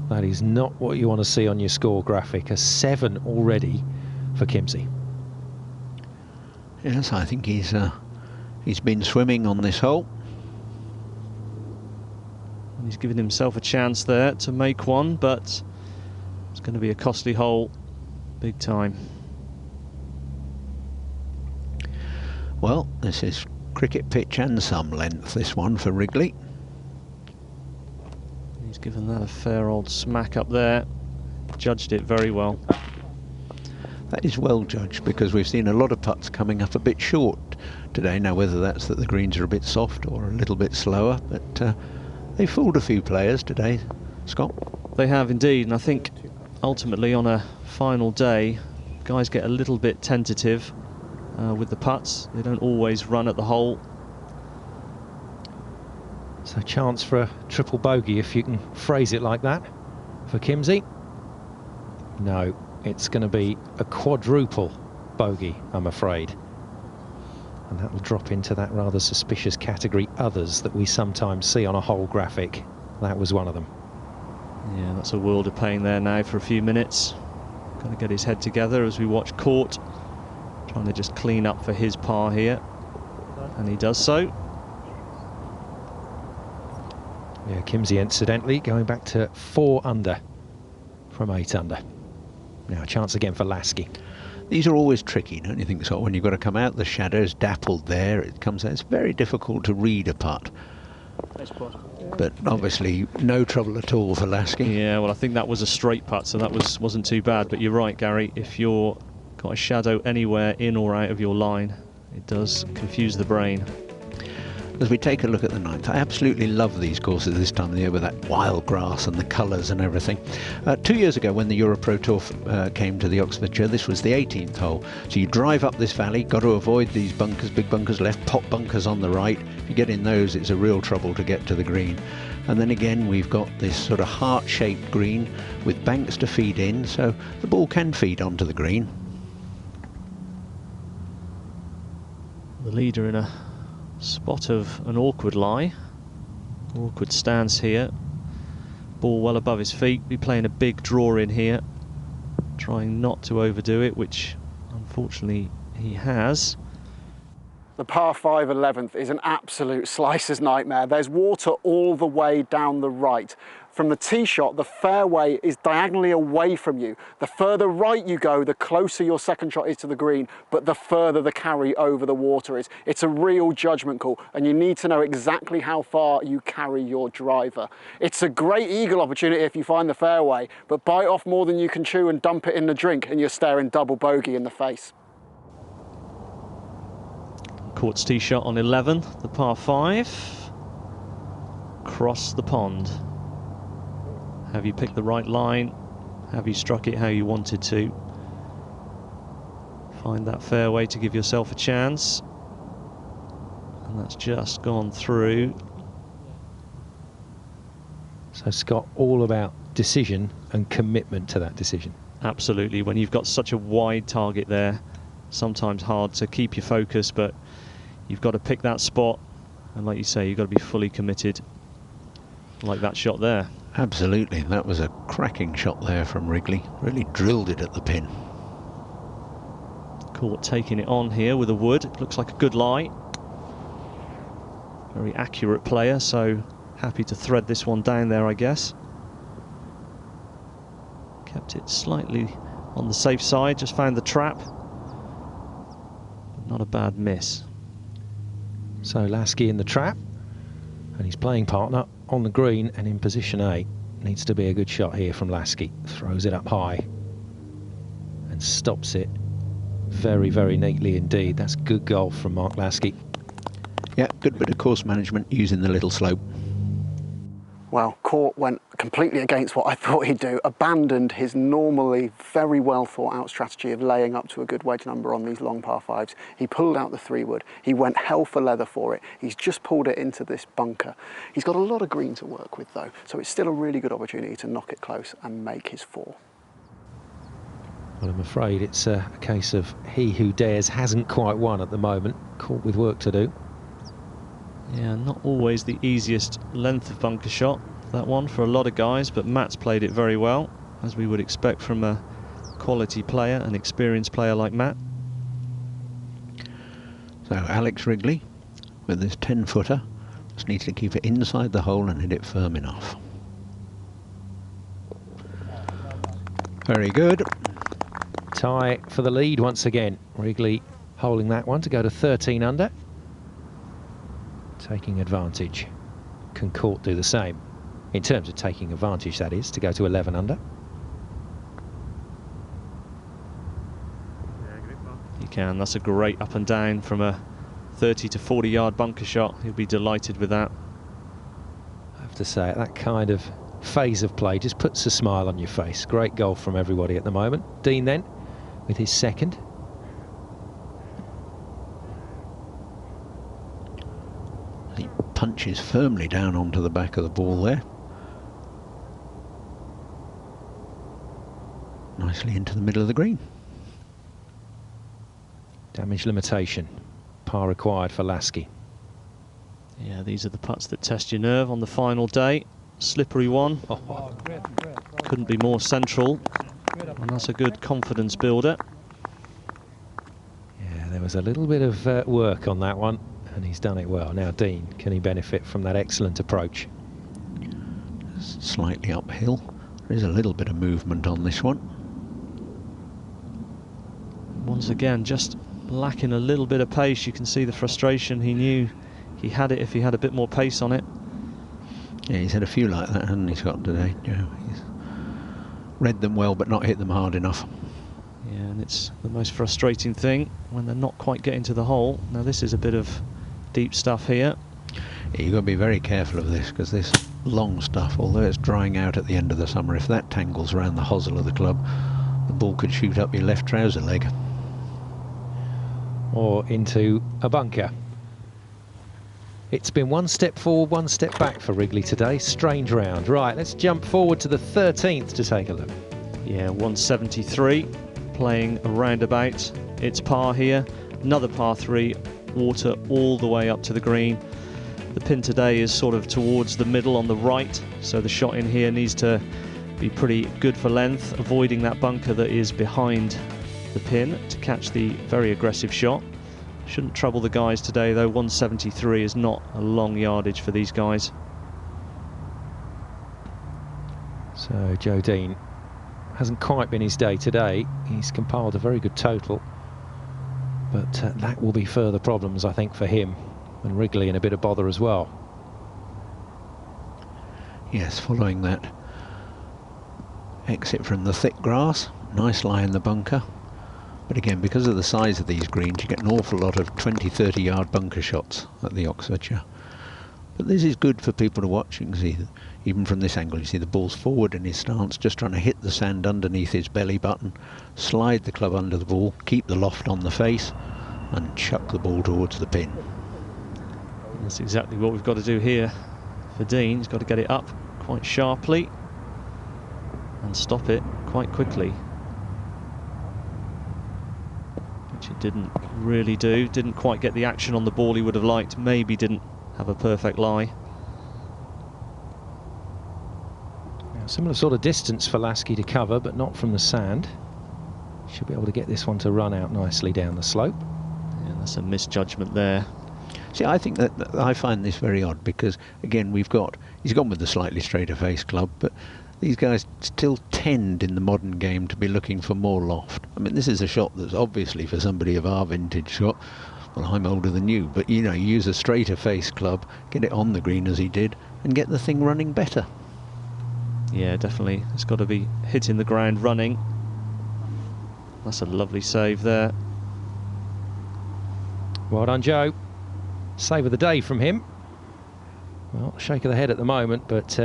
Speaker 11: that is not what you want to see on your score graphic. A 7 already for Kimsey.
Speaker 12: Yes, I think he's been swimming on this hole.
Speaker 13: And he's given himself a chance there to make one, but it's going to be a costly hole, big time.
Speaker 12: Well, this is cricket pitch and some length, this one for Wrigley.
Speaker 13: He's given that a fair old smack up there, judged it very well.
Speaker 12: That is well judged, because we've seen a lot of putts coming up a bit short today. Now, whether that's that the greens are a bit soft or a little bit slower, but they fooled a few players today, Scott.
Speaker 13: They have indeed, and I think ultimately on a final day, guys get a little bit tentative with the putts. They don't always run at the hole.
Speaker 11: So chance for a triple bogey, if you can phrase it like that, for Kimsey. No, it's going to be a quadruple bogey, I'm afraid. And that will drop into that rather suspicious category others that we sometimes see on a hole graphic. That was one of them.
Speaker 13: Yeah, that's a world of pain there now for a few minutes. Got to get his head together as we watch Court trying to just clean up for his par here, and he does so.
Speaker 11: Yeah, Kimsey incidentally going back to 4 under from 8 under. Now a chance again for Lasky.
Speaker 12: These are always tricky, don't you think so? When you've got to come out, the shadow's dappled there, it comes out. It's very difficult to read a putt. But obviously no trouble at all for Lasky.
Speaker 13: Yeah, well, I think that was a straight putt, so that wasn't too bad. But you're right, Gary, if you're got a shadow anywhere in or out of your line, it does confuse the brain.
Speaker 12: As we take a look at the 9th, I absolutely love these courses this time of the year with that wild grass and the colours and everything. 2 years ago when the Europro Tour came to the Oxfordshire, this was the 18th hole. So you drive up this valley, got to avoid these bunkers, big bunkers left, pop bunkers on the right. If you get in those, it's a real trouble to get to the green. And then again, we've got this sort of heart-shaped green with banks to feed in, so the ball can feed onto the green.
Speaker 13: The leader in a spot of an awkward lie, awkward stance here, ball well above his feet, be playing a big draw in here, trying not to overdo it, which unfortunately he has.
Speaker 2: The par 5 11th is an absolute slicer's nightmare. There's water all the way down the right. From the tee shot, the fairway is diagonally away from you. The further right you go, the closer your second shot is to the green, but the further the carry over the water is. It's a real judgment call, and you need to know exactly how far you carry your driver. It's a great eagle opportunity if you find the fairway, but bite off more than you can chew and dump it in the drink, and you're staring double bogey in the face.
Speaker 13: Court's tee shot on 11, the par 5. Cross the pond. Have you picked the right line? Have you struck it how you wanted to? Find that fairway to give yourself a chance. And that's just gone through.
Speaker 11: So Scott, all about decision and commitment to that decision.
Speaker 13: Absolutely. When you've got such a wide target there, sometimes hard to keep your focus, but you've got to pick that spot, and like you say, you've got to be fully committed, like that shot there.
Speaker 12: Absolutely, that was a cracking shot there from Wrigley, really drilled it at the pin.
Speaker 13: Court taking it on here with a wood, it looks like a good lie. Very accurate player, so happy to thread this one down there, I guess. Kept it slightly on the safe side, just found the trap. Not a bad miss.
Speaker 11: So Lasky in the trap, and his playing partner on the green and in position A. Needs to be a good shot here from Lasky. Throws it up high and stops it very, very neatly indeed. That's good golf from Mark Lasky.
Speaker 12: Yeah, good bit of course management using the little slope.
Speaker 2: Well, Court went completely against what I thought he'd do, abandoned his normally very well thought out strategy of laying up to a good wedge number on these long par fives. He pulled out the 3-wood. He went hell for leather for it. He's just pulled it into this bunker. He's got a lot of green to work with though, so it's still a really good opportunity to knock it close and make his 4.
Speaker 11: Well, I'm afraid it's a case of he who dares hasn't quite won at the moment, caught with work to do.
Speaker 13: Yeah, not always the easiest length of bunker shot, that one, for a lot of guys, but Matt's played it very well, as we would expect from a quality player, an experienced player like Matt.
Speaker 12: So Alex Wrigley, with this 10-footer, just needs to keep it inside the hole and hit it firm enough. Very good.
Speaker 11: Tie for the lead once again. Wrigley holding that one to go to 13 under. Taking advantage. Can Court do the same? In terms of taking advantage, that is, to go to 11 under.
Speaker 13: He can. That's a great up and down from a 30 to 40 yard bunker shot. He'll be delighted with that.
Speaker 11: I have to say, that kind of phase of play just puts a smile on your face. Great golf from everybody at the moment. Dean then with his second.
Speaker 12: He punches firmly down onto the back of the ball there. Nicely into the middle of the green.
Speaker 11: Damage limitation. Par required for Lasky.
Speaker 13: Yeah, these are the putts that test your nerve on the final day. Slippery one. Couldn't be more central. And that's a good confidence builder.
Speaker 11: Yeah, there was a little bit of work on that one, and he's done it well. Now, Dean, can he benefit from that excellent approach?
Speaker 12: Slightly uphill. There is a little bit of movement on this one.
Speaker 13: Once again, just lacking a little bit of pace. You can see the frustration. He knew he had it if he had a bit more pace on it.
Speaker 12: Yeah, he's had a few like that, hasn't he, Scott, today? Yeah, he's read them well but not hit them hard enough.
Speaker 13: Yeah, and it's the most frustrating thing when they're not quite getting to the hole. Now this is a bit of deep stuff here.
Speaker 12: Yeah, you've got to be very careful of this, because this long stuff, although it's drying out at the end of the summer, if that tangles around the hosel of the club, the ball could shoot up your left trouser leg.
Speaker 11: Or into a bunker. It's been one step forward, one step back for Wrigley today. Strange round. Right, let's jump forward to the 13th to take a look.
Speaker 13: Yeah, 173, playing a roundabout. It's par here. Another par 3, water all the way up to the green. The pin today is sort of towards the middle on the right, so the shot in here needs to be pretty good for length, avoiding that bunker that is behind the pin to catch the very aggressive shot. Shouldn't trouble the guys today though. 173 is not a long yardage for these guys.
Speaker 11: So Joe Dean hasn't quite been his day today. He's compiled a very good total, but that will be further problems, I think, for him, and Wrigley in a bit of bother as well.
Speaker 12: Yes, following that exit from the thick grass, nice lie in the bunker. But again, because of the size of these greens, you get an awful lot of 20-30 yard bunker shots at the Oxfordshire. But this is good for people to watch. You can see, even from this angle, you see the ball's forward in his stance, just trying to hit the sand underneath his belly button, slide the club under the ball, keep the loft on the face, and chuck the ball towards the pin.
Speaker 13: That's exactly what we've got to do here for Dean. He's got to get it up quite sharply and stop it quite quickly. Which it didn't really do. Didn't quite get the action on the ball he would have liked. Maybe didn't have a perfect lie.
Speaker 11: Now, similar sort of distance for Lasky to cover, but not from the sand. Should be able to get this one to run out nicely down the slope.
Speaker 13: Yeah, that's a misjudgment there.
Speaker 12: See, I think that I find this very odd, because again, he's gone with the slightly straighter face club, but these guys still tend in the modern game to be looking for more loft. I mean, this is a shot that's obviously for somebody of our vintage shot. Well, I'm older than you, but you know, you use a straighter face club, get it on the green as he did, and get the thing running better.
Speaker 13: Yeah, definitely. It's got to be hitting the ground running. That's a lovely save there.
Speaker 11: Well done, Joe. Save of the day from him. Well, shake of the head at the moment, but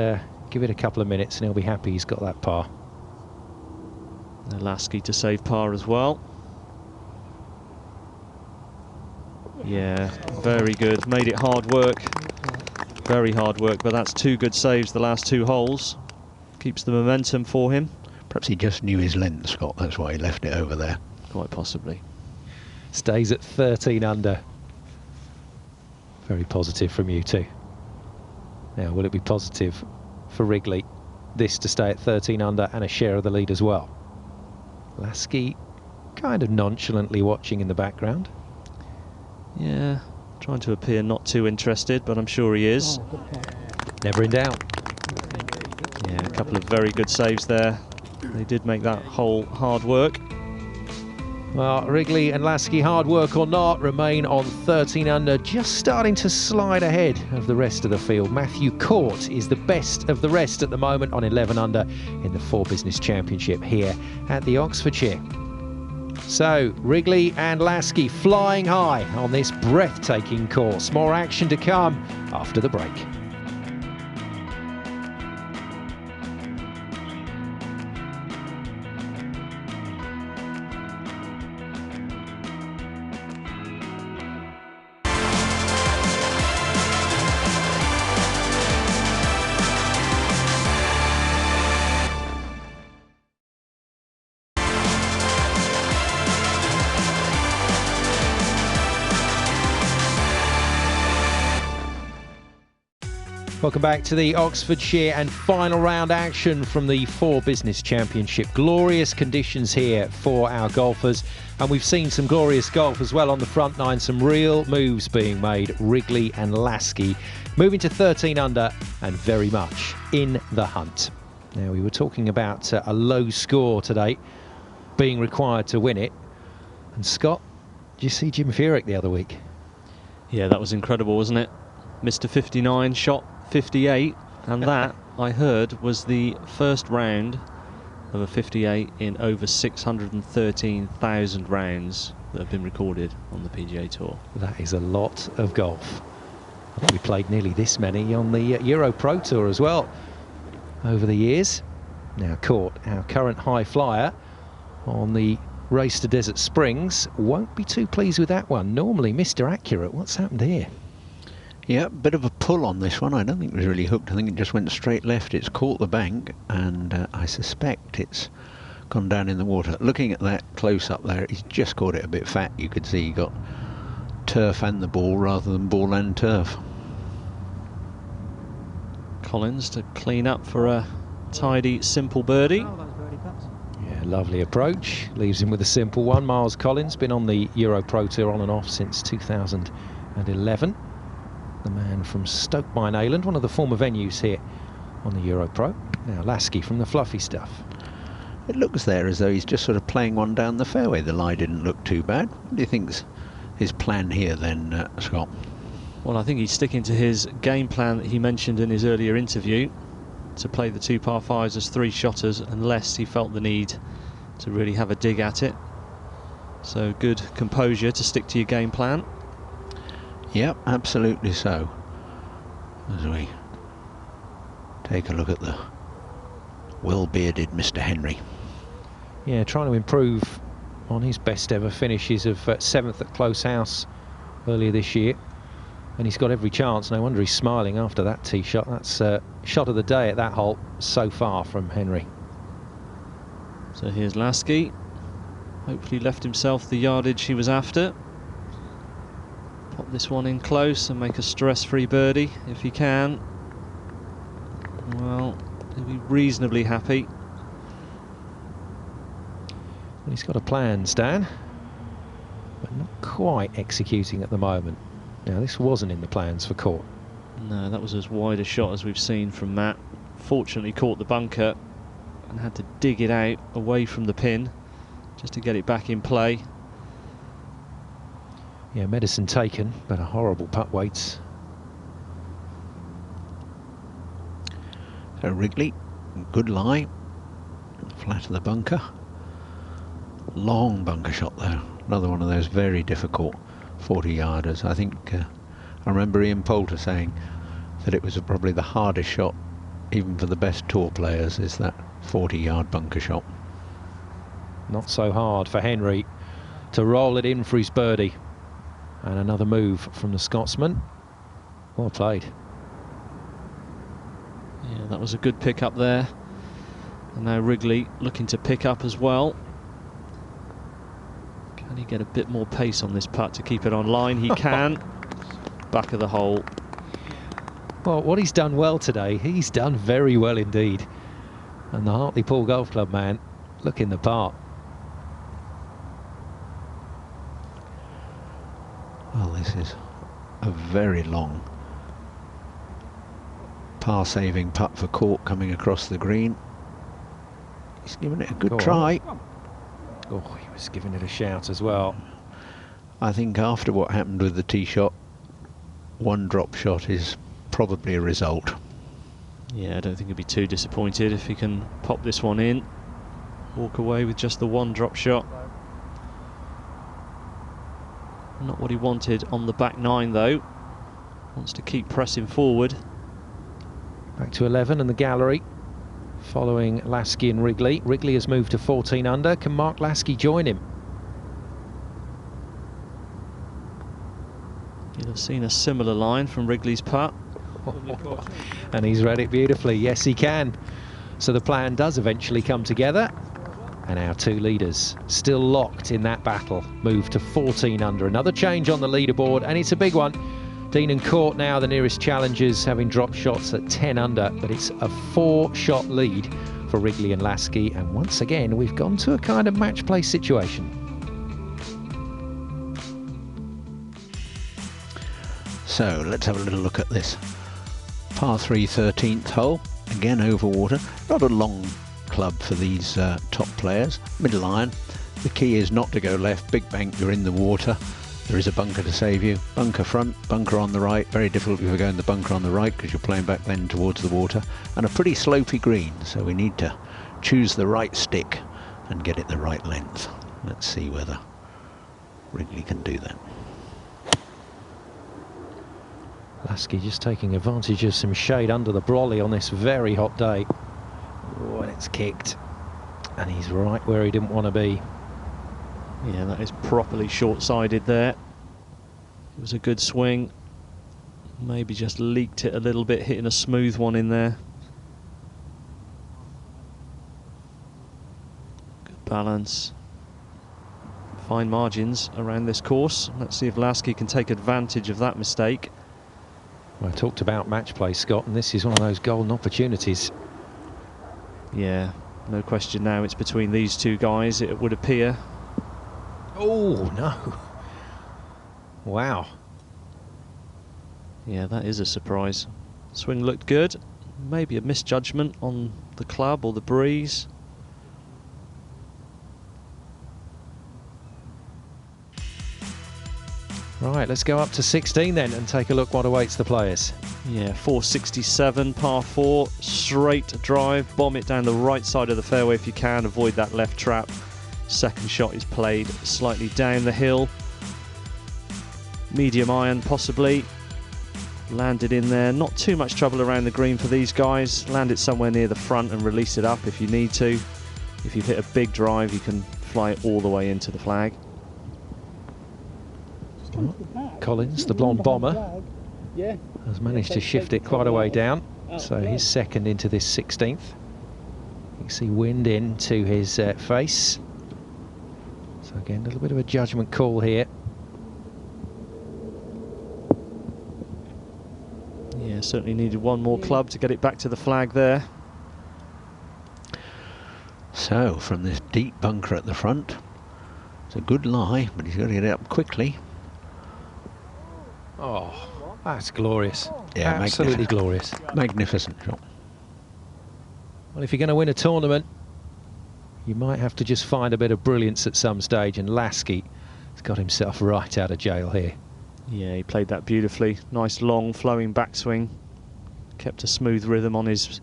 Speaker 11: Give it a couple of minutes and he'll be happy he's got that par.
Speaker 13: Lasky to save par as well. Yeah, very good. Made it hard work. Very hard work, but that's 2 good saves the last 2 holes. Keeps the momentum for him.
Speaker 12: Perhaps he just knew his length, Scott. That's why he left it over there.
Speaker 13: Quite possibly.
Speaker 11: Stays at 13 under. Very positive from you two. Now, will it be positive for Wrigley, this to stay at 13 under and a share of the lead as well? Lasky kind of nonchalantly watching in the background.
Speaker 13: Yeah, trying to appear not too interested, but I'm sure he is.
Speaker 11: Never in doubt.
Speaker 13: Yeah, a couple of very good saves there. They did make that hole hard work.
Speaker 11: Well, Wrigley and Lasky, hard work or not, remain on 13 under, just starting to slide ahead of the rest of the field. Matthew Court is the best of the rest at the moment on 11 under in the 4 Business Championship here at the Oxfordshire. So, Wrigley and Lasky flying high on this breathtaking course. More action to come after the break. Welcome back to the Oxfordshire and final round action from the 4 Business Championship. Glorious conditions here for our golfers, and we've seen some glorious golf as well on the front nine. Some real moves being made. Wrigley and Lasky moving to 13 under and very much in the hunt. Now, we were talking about a low score today being required to win it. And Scott, did you see Jim Furyk the other week?
Speaker 13: Yeah, that was incredible, wasn't it? Mr. 59 shot 58, and that, I heard, was the first round of a 58 in over 613,000 rounds that have been recorded on the PGA Tour.
Speaker 11: That is a lot of golf. I think we played nearly this many on the Euro Pro Tour as well over the years. Now, Court, our current high flyer on the race to Desert Springs, won't be too pleased with that one. Normally Mr. Accurate. What's happened here?
Speaker 12: Yeah, bit of a pull on this one. I don't think it was really hooked. I think it just went straight left. It's caught the bank, and I suspect it's gone down in the water. Looking at that close up there, he's just caught it a bit fat. You could see he got turf and the ball rather than ball and turf.
Speaker 13: Collins to clean up for a tidy, simple birdie.
Speaker 11: Yeah, lovely approach. Leaves him with a simple one. Miles Collins, been on the Euro Pro Tour on and off since 2011. The man from Stoke Mine-Ayland, one of the former venues here on the Euro Pro. Now Lasky from the fluffy stuff.
Speaker 12: It looks there as though he's just sort of playing one down the fairway. The lie didn't look too bad. What do you think's his plan here then, Scott?
Speaker 13: Well, I think he's sticking to his game plan that he mentioned in his earlier interview, to play the 2 par 5s as 3-shotters unless he felt the need to really have a dig at it. So good composure to stick to your game plan.
Speaker 12: Yep, absolutely so. As we take a look at the well-bearded Mr. Henry.
Speaker 11: Yeah, trying to improve on his best ever finishes of 7th at Close House earlier this year. And he's got every chance. No wonder he's smiling after that tee shot. That's shot of the day at that hole so far from Henry.
Speaker 13: So here's Lasky. Hopefully left himself the yardage he was after. Pop this one in close and make a stress-free birdie if he can. Well, he'll be reasonably happy.
Speaker 11: Well, he's got a plan, Stan, but not quite executing at the moment. Now, this wasn't in the plans for Court.
Speaker 13: No, that was as wide a shot as we've seen from Matt. Fortunately caught the bunker and had to dig it out away from the pin just to get it back in play.
Speaker 11: Yeah, medicine taken, but a horrible putt waits.
Speaker 12: So Wrigley, good lie, flat of the bunker. Long bunker shot there. Another one of those very difficult 40-yarders. I think I remember Ian Poulter saying that it was probably the hardest shot even for the best tour players, is that 40-yard bunker shot.
Speaker 11: Not so hard for Henry to roll it in for his birdie. And another move from the Scotsman. Well played.
Speaker 13: Yeah, that was a good pick up there. And now Wrigley looking to pick up as well. Can he get a bit more pace on this putt to keep it on line? He can. Back of the hole.
Speaker 11: Well, what he's done well today, he's done very well indeed. And the Hartlepool Golf Club man looking the part.
Speaker 12: Well, this is a very long par-saving putt for Cork coming across the green. He's given it a good try.
Speaker 11: Oh, he was giving it a shout as well.
Speaker 12: I think after what happened with the tee shot, one drop shot is probably a result.
Speaker 13: Yeah, I don't think he'd be too disappointed if he can pop this one in. Walk away with just the one drop shot. Not what he wanted on the back nine though. Wants to keep pressing forward.
Speaker 11: Back to 11 and the gallery following Lasky and Wrigley. Wrigley has moved to 14 under. Can Mark Lasky join him?
Speaker 13: You'll have seen a similar line from Wrigley's putt.
Speaker 11: And he's read it beautifully. Yes, he can. So the plan does eventually come together. And our two leaders still locked in that battle. Move to 14 under. Another change on the leaderboard, and it's a big one. Dean and Court now the nearest challengers, having dropped shots at 10 under, but it's a 4-shot lead for Wrigley and Lasky. And once again, we've gone to a kind of match play situation.
Speaker 12: So let's have a little look at this. Par 3 13th hole, again over water. Not a long club for these top players. Middle iron. The key is not to go left. Big bank, you're in the water. There is a bunker to save you. Bunker front, bunker on the right. Very difficult if you're going the bunker on the right because you're playing back then towards the water. And a pretty slopey green, so we need to choose the right stick and get it the right length. Let's see whether Wrigley can do that.
Speaker 11: Lasky just taking advantage of some shade under the brolly on this very hot day. Oh, and it's kicked. And he's right where he didn't want to be.
Speaker 13: Yeah, that is properly short-sided there. It was a good swing. Maybe just leaked it a little bit, hitting a smooth one in there. Good balance. Fine margins around this course. Let's see if Lasky can take advantage of that mistake.
Speaker 11: Well, I talked about match play, Scott, and this is one of those golden opportunities.
Speaker 13: Yeah, no question now it's between these two guys, it would appear.
Speaker 11: Oh, no. Wow.
Speaker 13: Yeah, that is a surprise. Swing looked good. Maybe a misjudgment on the club or the breeze.
Speaker 11: Right, let's go up to 16 then and take a look what awaits the players.
Speaker 13: Yeah, 467, par 4, straight drive, bomb it down the right side of the fairway if you can, avoid that left trap. Second shot is played slightly down the hill. Medium iron possibly. Landed in there, not too much trouble around the green for these guys. Land it somewhere near the front and release it up if you need to. If you've hit a big drive, you can fly it all the way into the flag.
Speaker 11: Collins, the blonde bomber, has managed to shift it quite a way down. So he's second into this 16th. You can see wind into his face. So again, a little bit of a judgment call here.
Speaker 13: Yeah, certainly needed one more club to get it back to the flag there.
Speaker 12: So from this deep bunker at the front, it's a good lie, but he's got to get it up quickly.
Speaker 11: Oh, that's glorious.
Speaker 12: Yeah,
Speaker 11: absolutely glorious.
Speaker 12: Magnificent shot.
Speaker 11: Well, if you're going to win a tournament, you might have to just find a bit of brilliance at some stage, and Lasky has got himself right out of jail here.
Speaker 13: Yeah, he played that beautifully. Nice long flowing backswing. Kept a smooth rhythm on his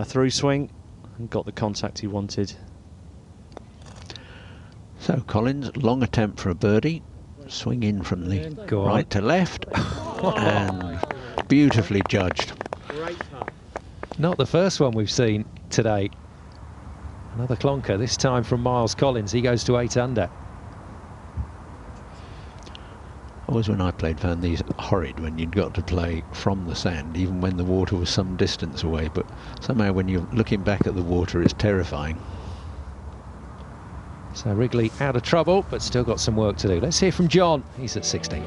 Speaker 13: through swing and got the contact he wanted.
Speaker 12: So Collins, long attempt for a birdie. Swing in from the right to left and beautifully judged.
Speaker 11: Not the first one we've seen today. Another clonker, this time from Miles Collins. He goes to 8 under.
Speaker 12: Always when I played found these horrid when you'd got to play from the sand, even when the water was some distance away, but somehow when you're looking back at the water it's terrifying.
Speaker 11: So Wrigley out of trouble, but still got some work to do. Let's hear from John. He's at 16.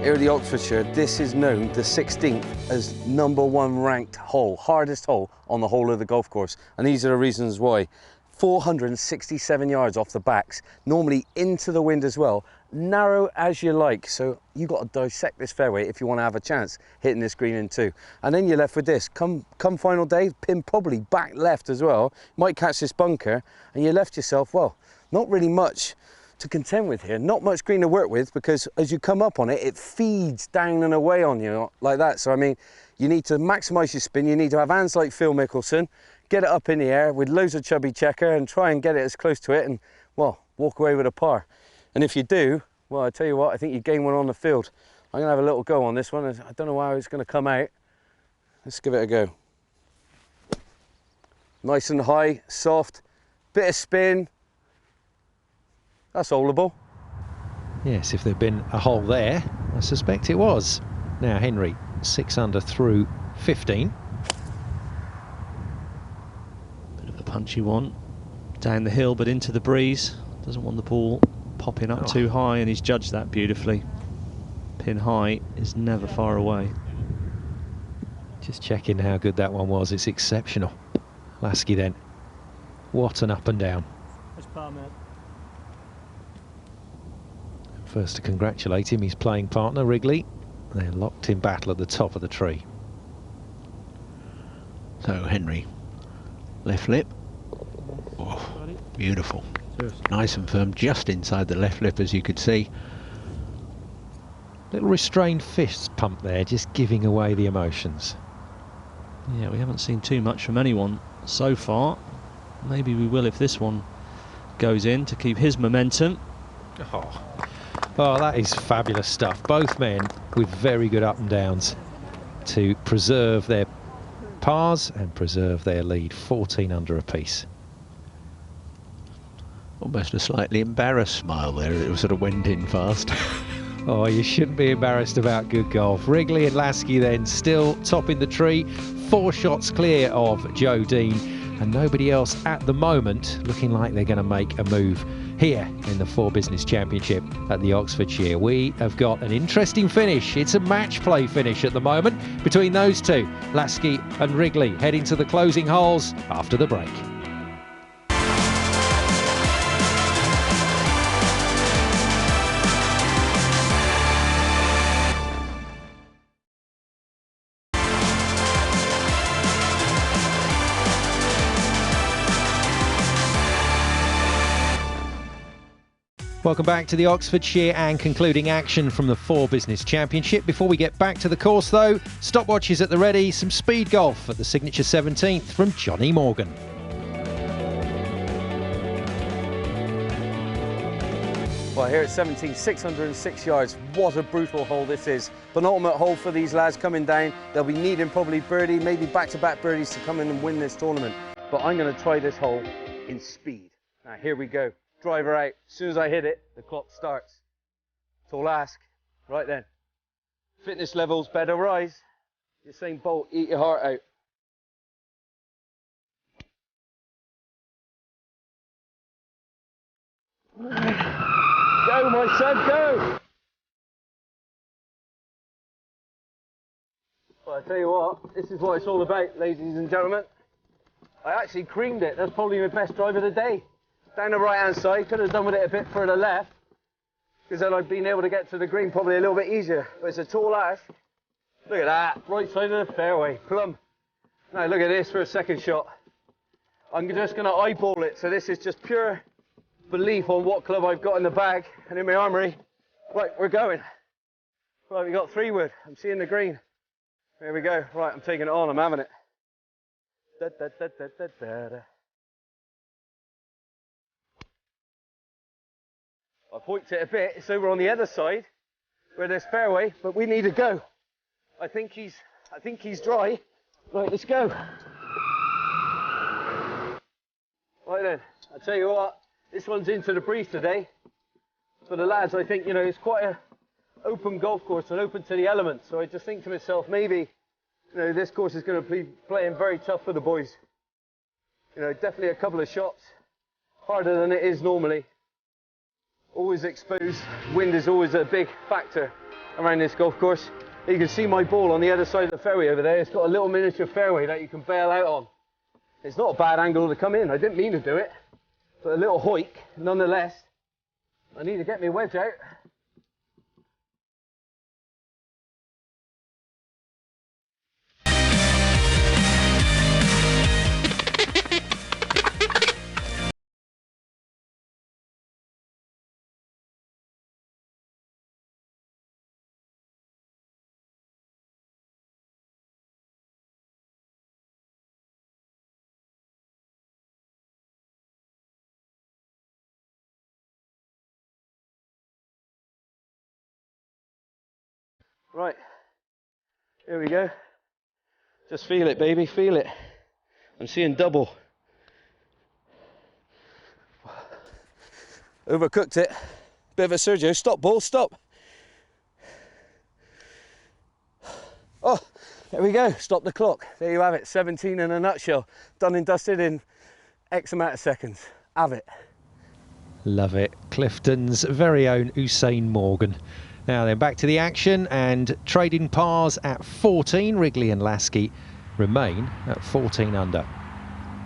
Speaker 15: Here at the Oxfordshire, this is known, the 16th, as #1 ranked hole, hardest hole on the whole of the golf course. And these are the reasons why. 467 yards off the backs, normally into the wind as well. Narrow as you like, so you've got to dissect this fairway if you want to have a chance hitting this green in 2. And then you're left with this. Come final day, pin probably back left as well. Might catch this bunker, and you left yourself, well, not really much to contend with here. Not much green to work with, because as you come up on it, it feeds down and away on you like that. So I mean, you need to maximise your spin. You need to have hands like Phil Mickelson, get it up in the air with loads of chubby checker and try and get it as close to it and, well, walk away with a par. And if you do, well, I tell you what, I think you gain one on the field. I'm going to have a little go on this one. I don't know how it's going to come out. Let's give it a go. Nice and high, soft, bit of spin. That's holeable.
Speaker 11: Yes, if there'd been a hole there, I suspect it was. Now Henry, 6 under through 15.
Speaker 13: Bit of a punchy one. Down the hill, but into the breeze. Doesn't want the ball popping up too high, and he's judged that beautifully. Pin high is never far away.
Speaker 11: Just checking how good that one was. It's exceptional. Lasky then. What an up and down.
Speaker 16: That's par, man.
Speaker 11: First to congratulate him, his playing partner Wrigley. They're locked in battle at the top of the tree.
Speaker 12: So Henry, left lip. Oh, beautiful. Nice and firm, just inside the left lip, as you could see.
Speaker 11: Little restrained fist pump there, just giving away the emotions.
Speaker 13: Yeah, we haven't seen too much from anyone so far. Maybe we will if this one goes in to keep his momentum.
Speaker 11: Oh, that is fabulous stuff. Both men with very good up and downs to preserve their pars and preserve their lead. 14 under apiece.
Speaker 12: Almost a slightly embarrassed smile there. It sort of went in fast.
Speaker 11: Oh, you shouldn't be embarrassed about good golf. Wrigley and Lasky then still topping the tree. 4 shots clear of Joe Dean, and nobody else at the moment looking like they're going to make a move here in the 4 Business Championship at the Oxfordshire. We have got an interesting finish. It's a match play finish at the moment between those two, Lasky and Wrigley, heading to the closing holes after the break. Welcome back to the Oxfordshire and concluding action from the 4 Business Championship. Before we get back to the course though, stopwatches at the ready, some speed golf at the signature 17th from Johnny Morgan.
Speaker 15: Well, here at 17, 606 yards. What a brutal hole this is. Penultimate hole for these lads coming down. They'll be needing probably birdie, maybe back-to-back birdies to come in and win this tournament. But I'm going to try this hole in speed. Now, here we go. Driver out. As soon as I hit it, the clock starts. Tall ask. Right then. Fitness levels better rise. Usain Bolt, eat your heart out. Go, my son, go! Well, I tell you what, this is what it's all about, ladies and gentlemen. I actually creamed it. That's probably my best drive of the day. Down the right-hand side, could have done with it a bit further left, because then I'd been able to get to the green probably a little bit easier. But it's a tall ask. Look at that, right side of the fairway, plumb. Now look at this for a second shot. I'm just going to eyeball it, so this is just pure belief on what club I've got in the bag and in my armoury. Right, we're going. Right, we got 3 wood. I'm seeing the green. There we go. Right, I'm taking it on. I'm having it. Da, da, da, da, da, da, da. I've hoiked it a bit. It's over on the other side where there's fairway, but we need to go. I think he's dry. Right, let's go. Right then, I'll tell you what, this one's into the breeze today. For the lads, I think, you know, it's quite a open golf course and open to the elements. So I just think to myself, maybe, you know, this course is going to be playing very tough for the boys. You know, definitely a couple of shots harder than it is normally. Always exposed. Wind is always a big factor around this golf course. You can see my ball on the other side of the fairway over there. It's got a little miniature fairway that you can bail out on. It's not a bad angle to come in. I didn't mean to do it, but a little hoik nonetheless. I need to get my wedge out. Right, here we go. Just feel it, baby, feel it. I'm seeing double. Overcooked it. Bit of a Sergio. Stop, ball, stop. Oh, there we go. Stop the clock. There you have it. 17 in a nutshell. Done and dusted in X amount of seconds. Have it.
Speaker 11: Love it. Clifton's very own Usain Morgan. Now then, back to the action and trading pars at 14. Wrigley and Lasky remain at 14 under.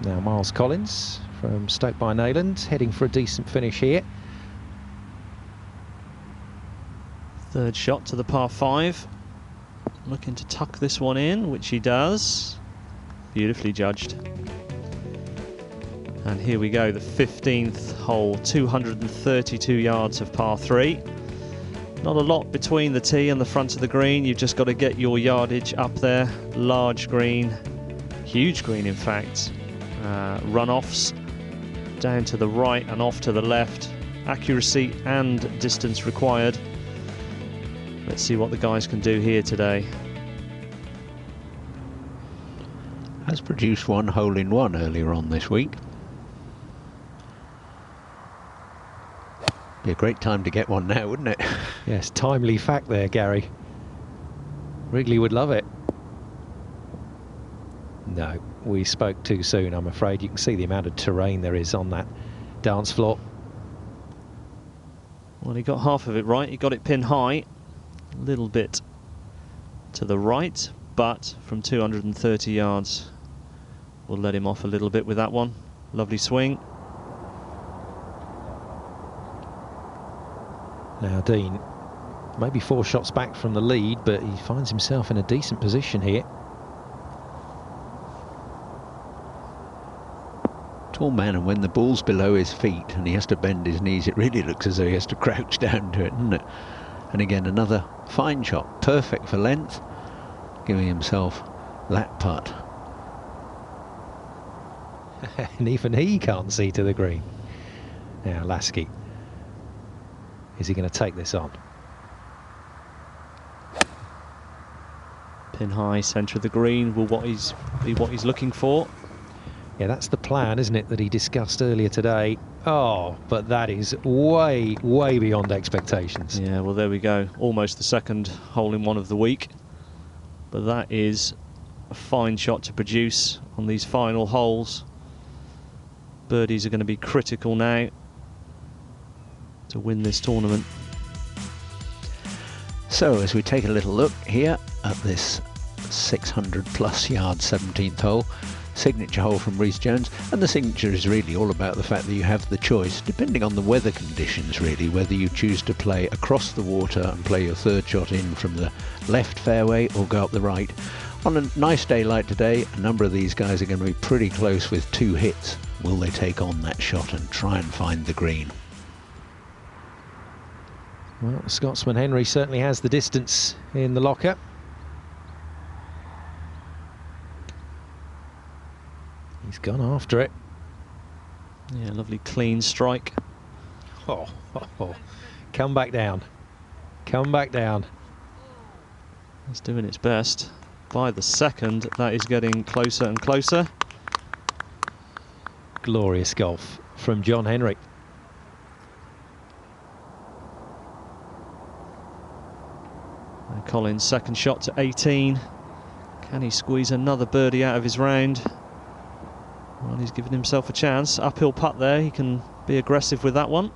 Speaker 11: Now Miles Collins from Stoke-by-Nayland heading for a decent finish here.
Speaker 13: Third shot to the par 5. Looking to tuck this one in, which he does. Beautifully judged. And here we go, the 15th hole, 232 yards of par 3. Not a lot between the tee and the front of the green. You've just got to get your yardage up there. Large green, huge green in fact. Runoffs down to the right and off to the left. Accuracy and distance required. Let's see what the guys can do here today.
Speaker 12: Has produced one hole-in-one earlier on this week. Be a great time to get one now, wouldn't it?
Speaker 11: Yes, timely fact there, Gary. Wrigley would love it. No, we spoke too soon, I'm afraid. You can see the amount of terrain there is on that dance floor.
Speaker 13: Well, he got half of it right. He got it pin high. A little bit to the right, but from 230 yards, we'll let him off a little bit with that one. Lovely swing.
Speaker 11: Now Dean, maybe 4 shots back from the lead, but he finds himself in a decent position here.
Speaker 12: Tall man, and when the ball's below his feet and he has to bend his knees, it really looks as though he has to crouch down to it, doesn't it? And again, another fine shot, perfect for length, giving himself that putt.
Speaker 11: And even he can't see to the green. Now Lasky. Is he going to take this on?
Speaker 13: Pin high, centre of the green will be what he's looking for.
Speaker 11: Yeah, that's the plan, isn't it, that he discussed earlier today. Oh, but that is way, way beyond expectations.
Speaker 13: Yeah, well, there we go. Almost the second hole-in-one of the week. But that is a fine shot to produce on these final holes. Birdies are going to be critical now to win this tournament.
Speaker 12: So as we take a little look here at this 600 plus yard 17th hole, signature hole from Rhys Jones, and the signature is really all about the fact that you have the choice, depending on the weather conditions really, whether you choose to play across the water and play your third shot in from the left fairway or go up the right. On a nice day like today, a number of these guys are going to be pretty close with 2 hits. Will they take on that shot and try and find the green?
Speaker 11: Well, Scotsman Henry certainly has the distance in the locker. He's gone after it.
Speaker 13: Yeah, lovely clean strike.
Speaker 11: Oh. Come back down. Come back down.
Speaker 13: It's doing its best. by the second, that is getting closer and closer.
Speaker 11: Glorious golf from John Henry.
Speaker 13: And Collins' second shot to 18. Can he squeeze another birdie out of his round? Well, he's given himself a chance. Uphill putt there, he can be aggressive with that one.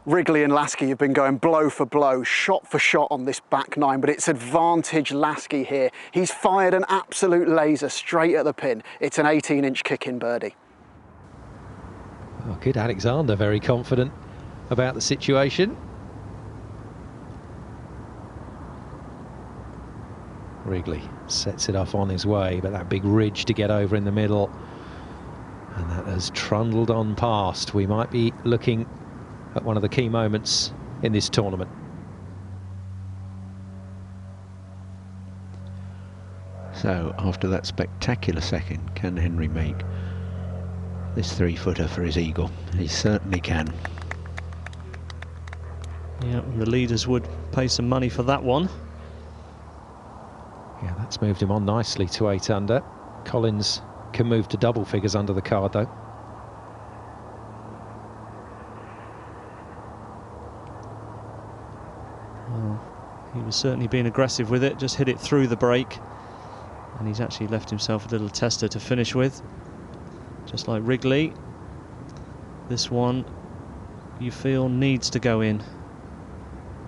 Speaker 2: Wrigley and Lasky have been going blow for blow, shot for shot on this back nine, but it's advantage Lasky here. He's fired an absolute laser straight at the pin. It's an 18-inch kick-in birdie.
Speaker 11: Oh, Kit Alexander very confident about the situation. Wrigley sets it off on his way, but that big ridge to get over in the middle, and that has trundled on past. We might be looking at one of the key moments in this tournament.
Speaker 12: So after that spectacular second, can Henry make this 3-footer for his eagle? He certainly can.
Speaker 13: Yeah, the leaders would pay some money for that one.
Speaker 11: Yeah, that's moved him on nicely to 8 under. Collins can move to double figures under the card though.
Speaker 13: Well, he was certainly being aggressive with it, just hit it through the break, and he's actually left himself a little tester to finish with, just like Wrigley. This one you feel needs to go in,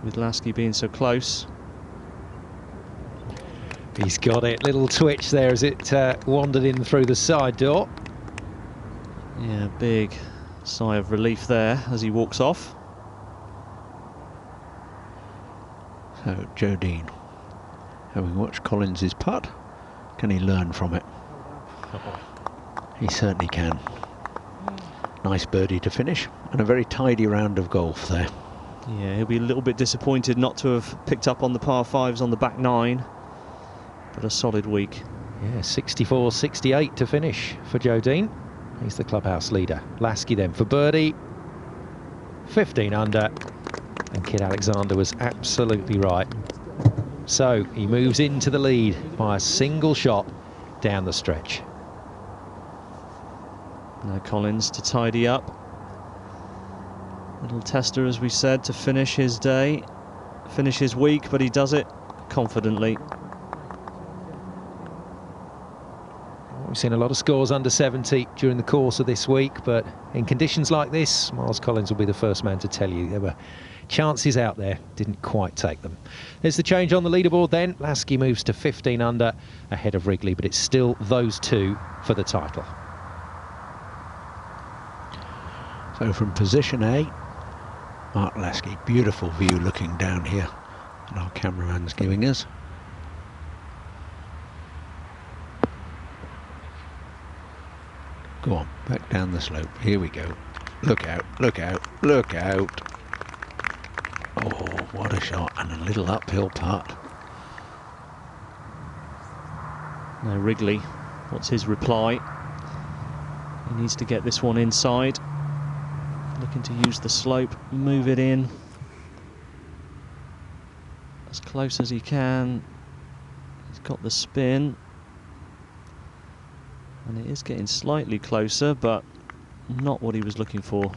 Speaker 13: with Lasky being so close.
Speaker 11: He's got it. Little twitch there as it wandered in through the side door.
Speaker 13: Yeah, big sigh of relief there as he walks off.
Speaker 12: So Joe Dean, having watched Collins's putt, can he learn from it? He certainly can. Nice birdie to finish, and a very tidy round of golf there.
Speaker 13: Yeah, he'll be a little bit disappointed not to have picked up on the par 5s on the back 9, but a solid week.
Speaker 11: Yeah, 64-68 to finish for Joe Dean. He's the clubhouse leader. Lasky then for birdie, 15 under, and Kit Alexander was absolutely right. So he moves into the lead by a single shot down the stretch.
Speaker 13: Now Collins to tidy up. Little tester, as we said, to finish his day, finish his week, but he does it confidently.
Speaker 11: We've seen a lot of scores under 70 during the course of this week, but in conditions like this, Miles Collins will be the first man to tell you there were chances out there, didn't quite take them. There's the change on the leaderboard then. Lasky moves to 15 under ahead of Wrigley, but it's still those two for the title.
Speaker 12: So from position A, Mark Lasky, beautiful view looking down here, and our cameraman's giving us. Go on, back down the slope. Here we go. Look out, look out, look out. Oh, what a shot, and a little uphill putt.
Speaker 13: Now Wrigley, what's his reply? He needs to get this one inside. Looking to use the slope, move it in as close as he can. He's got the spin, and it is getting slightly closer, but not what he was looking for.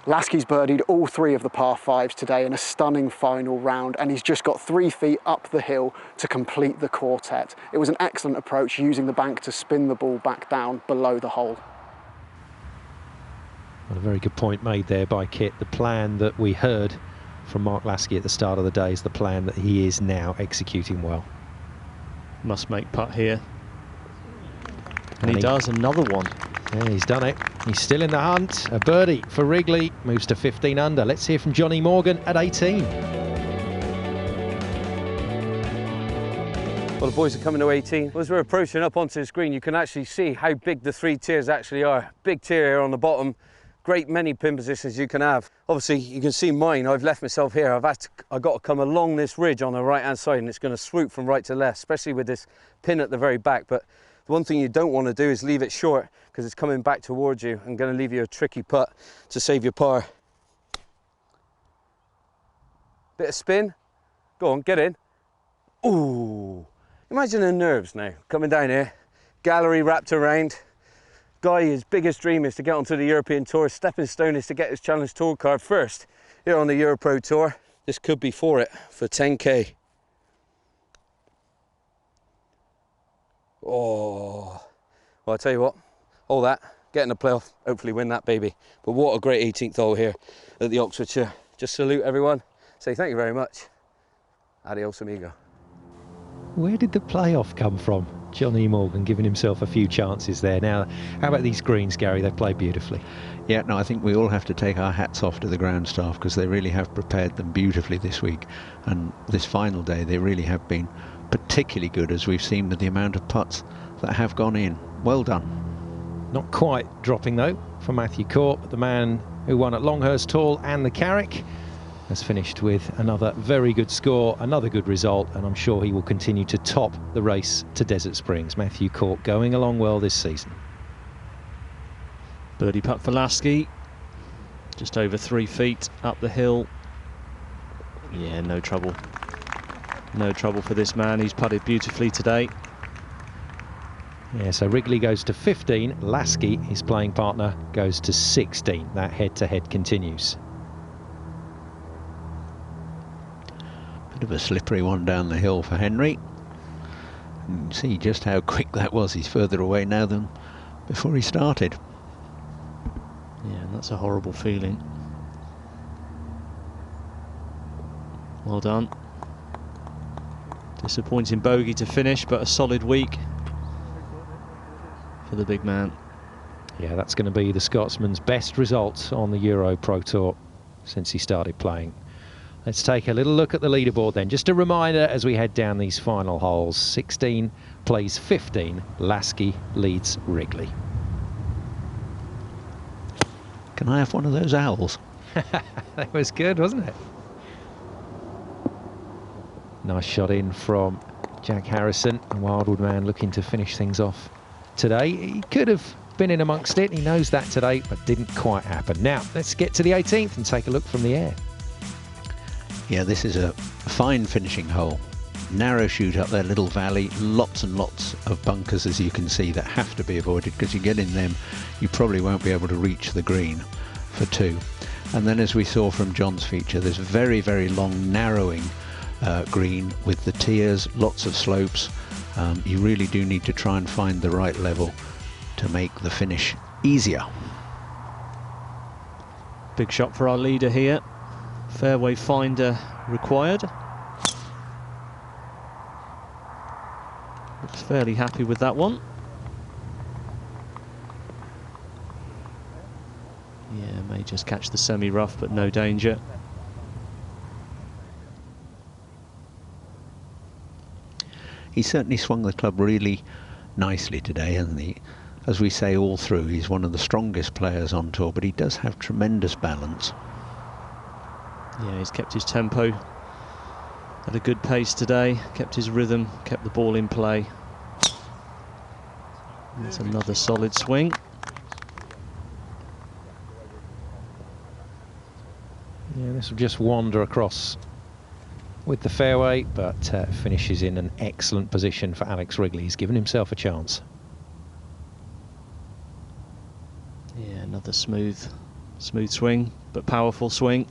Speaker 2: Lasky's birdied all 3 of the par 5s today in a stunning final round, and he's just got 3 feet up the hill to complete the quartet. It was an excellent approach, using the bank to spin the ball back down below the hole.
Speaker 11: Well, a very good point made there by Kit. The plan that we heard from Mark Lasky at the start of the day is the plan that he is now executing well.
Speaker 13: Must make putt here. And he does, another one.
Speaker 11: Yeah, he's done it. He's still in the hunt. A birdie for Wrigley, moves to 15 under. Let's hear from Johnny Morgan at 18.
Speaker 15: Well, the boys are coming to 18. As we're approaching up onto the screen, you can actually see how big the 3 tiers actually are. Big tier here on the bottom. Great many pin positions you can have. Obviously, you can see mine. I've left myself here. I've got to come along this ridge on the right-hand side, and it's going to swoop from right to left, especially with this pin at the very back. But the one thing you don't want to do is leave it short, because it's coming back towards you and going to leave you a tricky putt to save your par. Bit of spin, Go on, get in. Ooh. Imagine the nerves now, coming down here. Gallery wrapped around. Guy, his biggest dream is to get onto the European Tour. Stepping stone is to get his Challenge Tour card first here on the Europro Tour. This could be for it, for 10k. Oh. Well, I'll tell you what, all that, get in the playoff, hopefully win that baby. But what a great 18th hole here at the Oxfordshire. Just salute everyone, say thank you very much. Adios amigo.
Speaker 11: Where did the playoff come from? Johnny Morgan giving himself a few chances there. Now, how about these greens, Gary? They've played beautifully.
Speaker 12: Yeah, no, I think we all have to take our hats off to the ground staff because they really have prepared them beautifully this week. And this final day, they really have been particularly good, as we've seen with the amount of putts that have gone in. Well done.
Speaker 11: Not quite dropping, though, for Matthew Court, but the man who won at Longhurst Hall and the Carrick has finished with another very good score, another good result, and I'm sure he will continue to top the race to Desert Springs. Matthew Court going along well this season.
Speaker 13: Birdie putt for Lasky, just over 3 feet up the hill. Yeah, no trouble. No trouble for this man, he's putted beautifully today.
Speaker 11: Yeah, so Wrigley goes to 15, Lasky, his playing partner, goes to 16. That head-to-head continues.
Speaker 12: Bit of a slippery one down the hill for Henry. You can see just how quick that was. He's further away now than before he started.
Speaker 13: Yeah, and that's a horrible feeling. Well done. Disappointing bogey to finish, but a solid week for the big man.
Speaker 11: Yeah, that's going to be the Scotsman's best result on the Euro Pro Tour since he started playing. Let's take a little look at the leaderboard then. Just a reminder as we head down these final holes. 16 plays 15. Lasky leads Wrigley.
Speaker 12: Can I have one of those owls?
Speaker 11: That was good, wasn't it? Nice shot in from Jack Harrison. A Wildwood man looking to finish things off today. He could have been in amongst it. He knows that today, but didn't quite happen. Now, let's get to the 18th and take a look from the air.
Speaker 12: Yeah, this is a fine finishing hole. Narrow shoot up there, little valley, lots and lots of bunkers, as you can see, that have to be avoided because you get in them, you probably won't be able to reach the green for 2. And then, as we saw from John's feature, there's very, very long narrowing green with the tiers, lots of slopes. You really do need to try and find the right level to make the finish easier.
Speaker 13: Big shot for our leader here. Fairway finder required. Looks fairly happy with that one. Yeah, may just catch the semi-rough, but no danger.
Speaker 12: He certainly swung the club really nicely today, hasn't he? As we say all through, he's one of the strongest players on tour, but he does have tremendous balance.
Speaker 13: Yeah, he's kept his tempo at a good pace today, kept his rhythm, kept the ball in play. That's another solid swing.
Speaker 11: Yeah, this will just wander across with the fairway, but finishes in an excellent position for Alex Wrigley. He's given himself a chance.
Speaker 13: Yeah, another smooth swing, but powerful swing.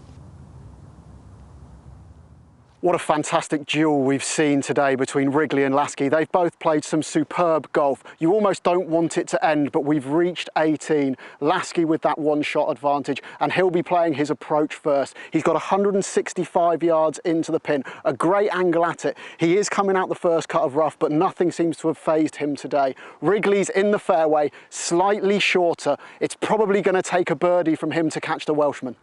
Speaker 2: What a fantastic duel we've seen today between Wrigley and Lasky. They've both played some superb golf. You almost don't want it to end, but we've reached 18. Lasky with that one-shot advantage, and he'll be playing his approach first. He's got 165 yards into the pin, a great angle at it. He is coming out the first cut of rough, but nothing seems to have fazed him today. Wrigley's in the fairway, slightly shorter. It's probably going to take a birdie from him to catch the Welshman.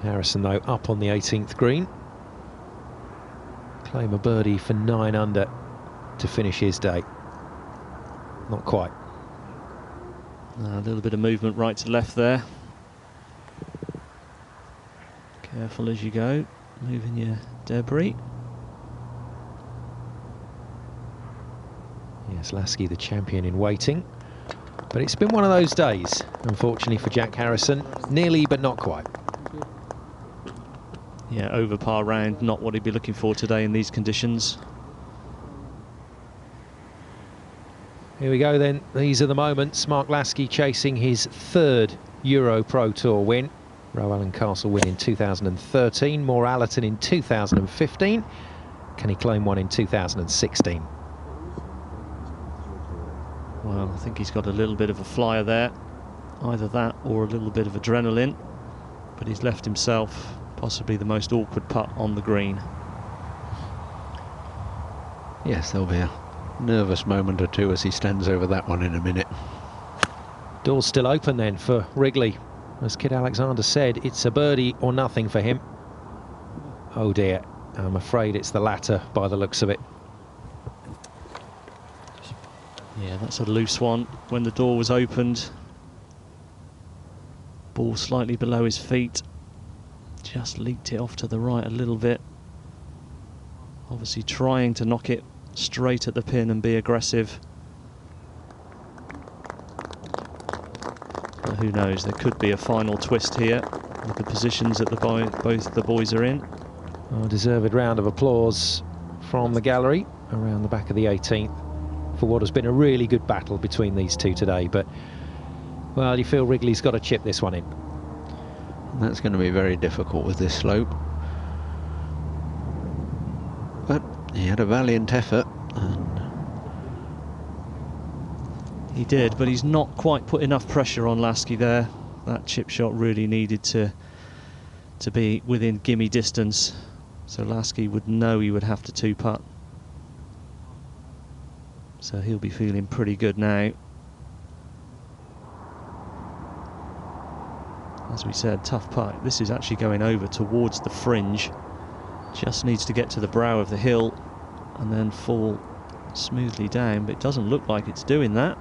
Speaker 11: Harrison, though, up on the 18th green. Claim a birdie for 9 under to finish his day. Not quite.
Speaker 13: A little bit of movement right to left there. Careful as you go, moving your debris.
Speaker 11: Yes, Lasky, the champion in waiting. But it's been one of those days, unfortunately, for Jack Harrison. Nearly, but not quite.
Speaker 13: Yeah, over par round, not what he'd be looking for today in these conditions.
Speaker 11: Here we go then, these are the moments. Mark Lasky chasing his 3rd Euro Pro Tour win. Roe Allen Castle win in 2013, Moore Allerton in 2015. Can he claim one in 2016?
Speaker 13: Well, I think he's got a little bit of a flyer there. Either that or a little bit of adrenaline. But he's left himself possibly the most awkward putt on the green.
Speaker 12: Yes, there'll be a nervous moment or two as he stands over that one in a minute.
Speaker 11: Door's still open then for Wrigley. As Kit Alexander said, it's a birdie or nothing for him. Oh dear, I'm afraid it's the latter by the looks of it.
Speaker 13: Yeah, that's a loose one. When the door was opened, ball slightly below his feet. Just leaked it off to the right a little bit. Obviously trying to knock it straight at the pin and be aggressive. But who knows, there could be a final twist here with the positions that both the boys are in.
Speaker 11: A deserved round of applause from the gallery around the back of the 18th for what has been a really good battle between these two today. But, well, you feel Wrigley's got to chip this one in.
Speaker 12: That's going to be very difficult with this slope. But he had a valiant effort. And
Speaker 13: he did, but he's not quite put enough pressure on Lasky there. That chip shot really needed to be within gimme distance. So Lasky would know he would have to two-putt. So he'll be feeling pretty good now. As we said, tough putt. This is actually going over towards the fringe. Just needs to get to the brow of the hill and then fall smoothly down, but it doesn't look like it's doing that.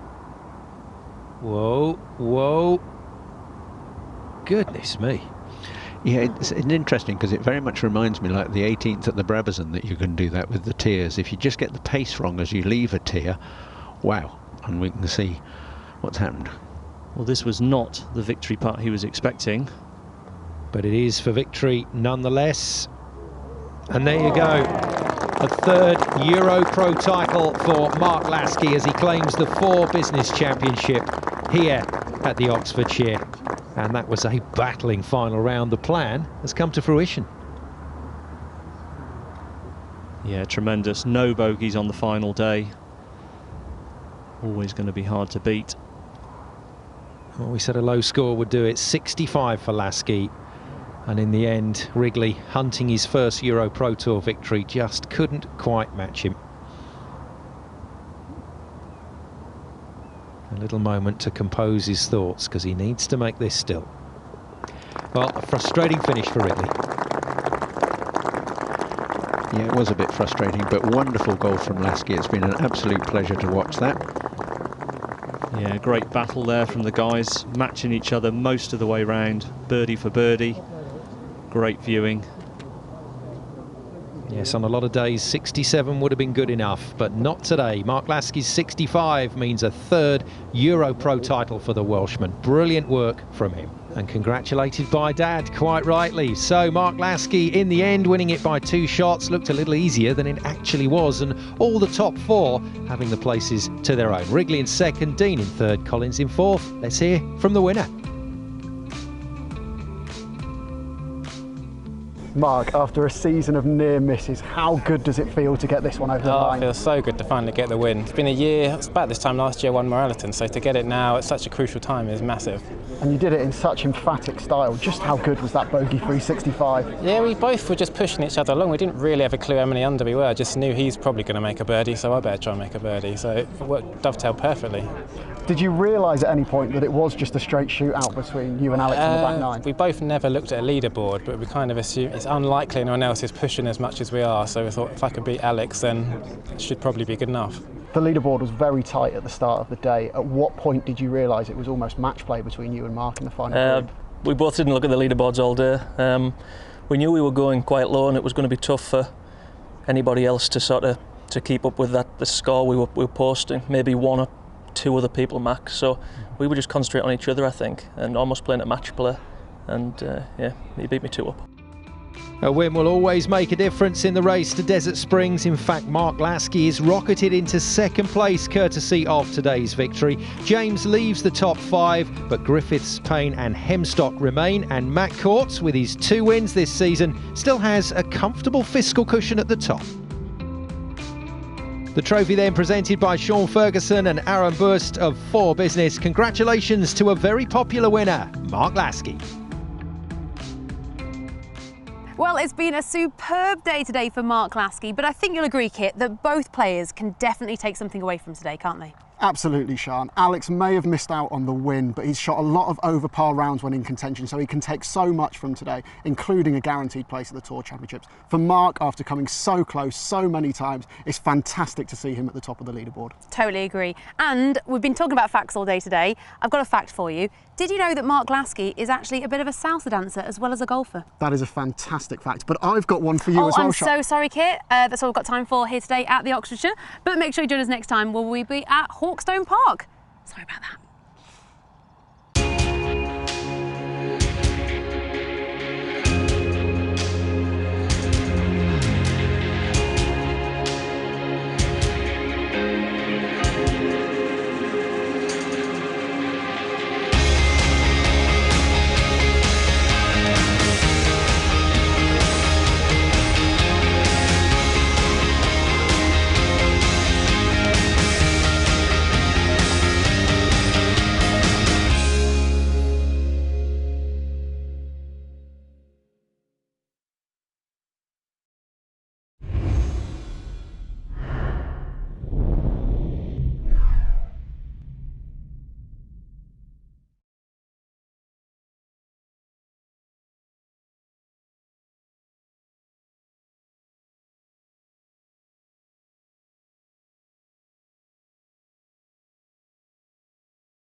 Speaker 11: Whoa, whoa. Goodness me.
Speaker 12: Yeah, it's interesting because it very much reminds me like the 18th at the Brabazon that you can do that with the tiers. If you just get the pace wrong as you leave a tier, wow, and we can see what's happened.
Speaker 13: Well, this was not the victory putt he was expecting.
Speaker 11: But it is for victory nonetheless. And there you go. A 3rd Euro Pro title for Mark Lasky as he claims the 4 Business Championship here at the Oxfordshire. And that was a battling final round. The plan has come to fruition.
Speaker 13: Yeah, tremendous. No bogeys on the final day. Always going to be hard to beat.
Speaker 11: Well, we said a low score would do it. 65 for Lasky. And in the end, Wrigley, hunting his first Euro Pro Tour victory, just couldn't quite match him. A little moment to compose his thoughts, because he needs to make this still. Well, a frustrating finish for Wrigley.
Speaker 12: Yeah, it was a bit frustrating, but wonderful golf from Lasky. It's been an absolute pleasure to watch that.
Speaker 13: Yeah, great battle there from the guys, matching each other most of the way round, birdie for birdie. Great viewing.
Speaker 11: Yes, on a lot of days, 67 would have been good enough, but not today. Mark Lasky's 65 means a 3rd Euro Pro title for the Welshman. Brilliant work from him. And congratulated by Dad, quite rightly. So Mark Lasky, in the end, winning it by 2 shots, looked a little easier than it actually was, and all the top 4 having the places to their own. Wrigley in 2nd, Dean in 3rd, Collins in 4th. Let's hear from the winner.
Speaker 3: Mark, after a season of near misses, how good does it feel to get this one over the line?
Speaker 16: It feels so good to finally get the win. It's been a year, it's about this time last year I won Moore Allerton, so to get it now at such a crucial time is massive.
Speaker 3: And you did it in such emphatic style. Just how good was that bogey-free 65?
Speaker 16: Yeah, we both were just pushing each other along. We didn't really have a clue how many under we were. I just knew he's probably going to make a birdie, so I better try and make a birdie. So it worked, dovetailed perfectly.
Speaker 3: Did you realise at any point that it was just a straight shootout between you and Alex in the back 9?
Speaker 16: We both never looked at a leaderboard, but we kind of assumed it's unlikely anyone else is pushing as much as we are, so we thought if I could beat Alex, then it should probably be good enough.
Speaker 3: The leaderboard was very tight at the start of the day. At what point did you realise it was almost match play between you and Mark in the final group?
Speaker 8: We both didn't look at the leaderboards all day. We knew we were going quite low and it was going to be tough for anybody else to keep up with the score we were posting, maybe 1 or 2 other people max, so we would just concentrate on each other, I think, and almost playing at match play, and yeah, he beat me 2 up.
Speaker 11: A win will always make a difference in the race to Desert Springs. In fact, Mark Lasky is rocketed into second place courtesy of today's victory. James leaves the top 5, but Griffiths, Payne and Hemstock remain, and Matt Courts, with his 2 wins this season, still has a comfortable fiscal cushion at the top. The trophy then presented by Sean Ferguson and Aaron Burst of 4 Business. Congratulations to a very popular winner, Mark Lasky.
Speaker 1: Well, it's been a superb day today for Mark Lasky, but I think you'll agree, Kit, that both players can definitely take something away from today, can't they?
Speaker 3: Absolutely, Sian. Alex may have missed out on the win, but he's shot a lot of over par rounds when in contention, so he can take so much from today, including a guaranteed place at the Tour Championships. For Mark, after coming so close so many times, it's fantastic to see him at the top of the leaderboard.
Speaker 1: Totally agree. And we've been talking about facts all day today. I've got a fact for you. Did you know that Mark Lasky is actually a bit of a salsa dancer as well as a golfer?
Speaker 3: That is a fantastic fact, but I've got one for you as well,
Speaker 1: I'm
Speaker 3: Sian.
Speaker 1: so sorry, Kit. That's all we've got time for here today at the Oxfordshire. But make sure you join us next time when we'll be at Hawkstone Park. Sorry about that.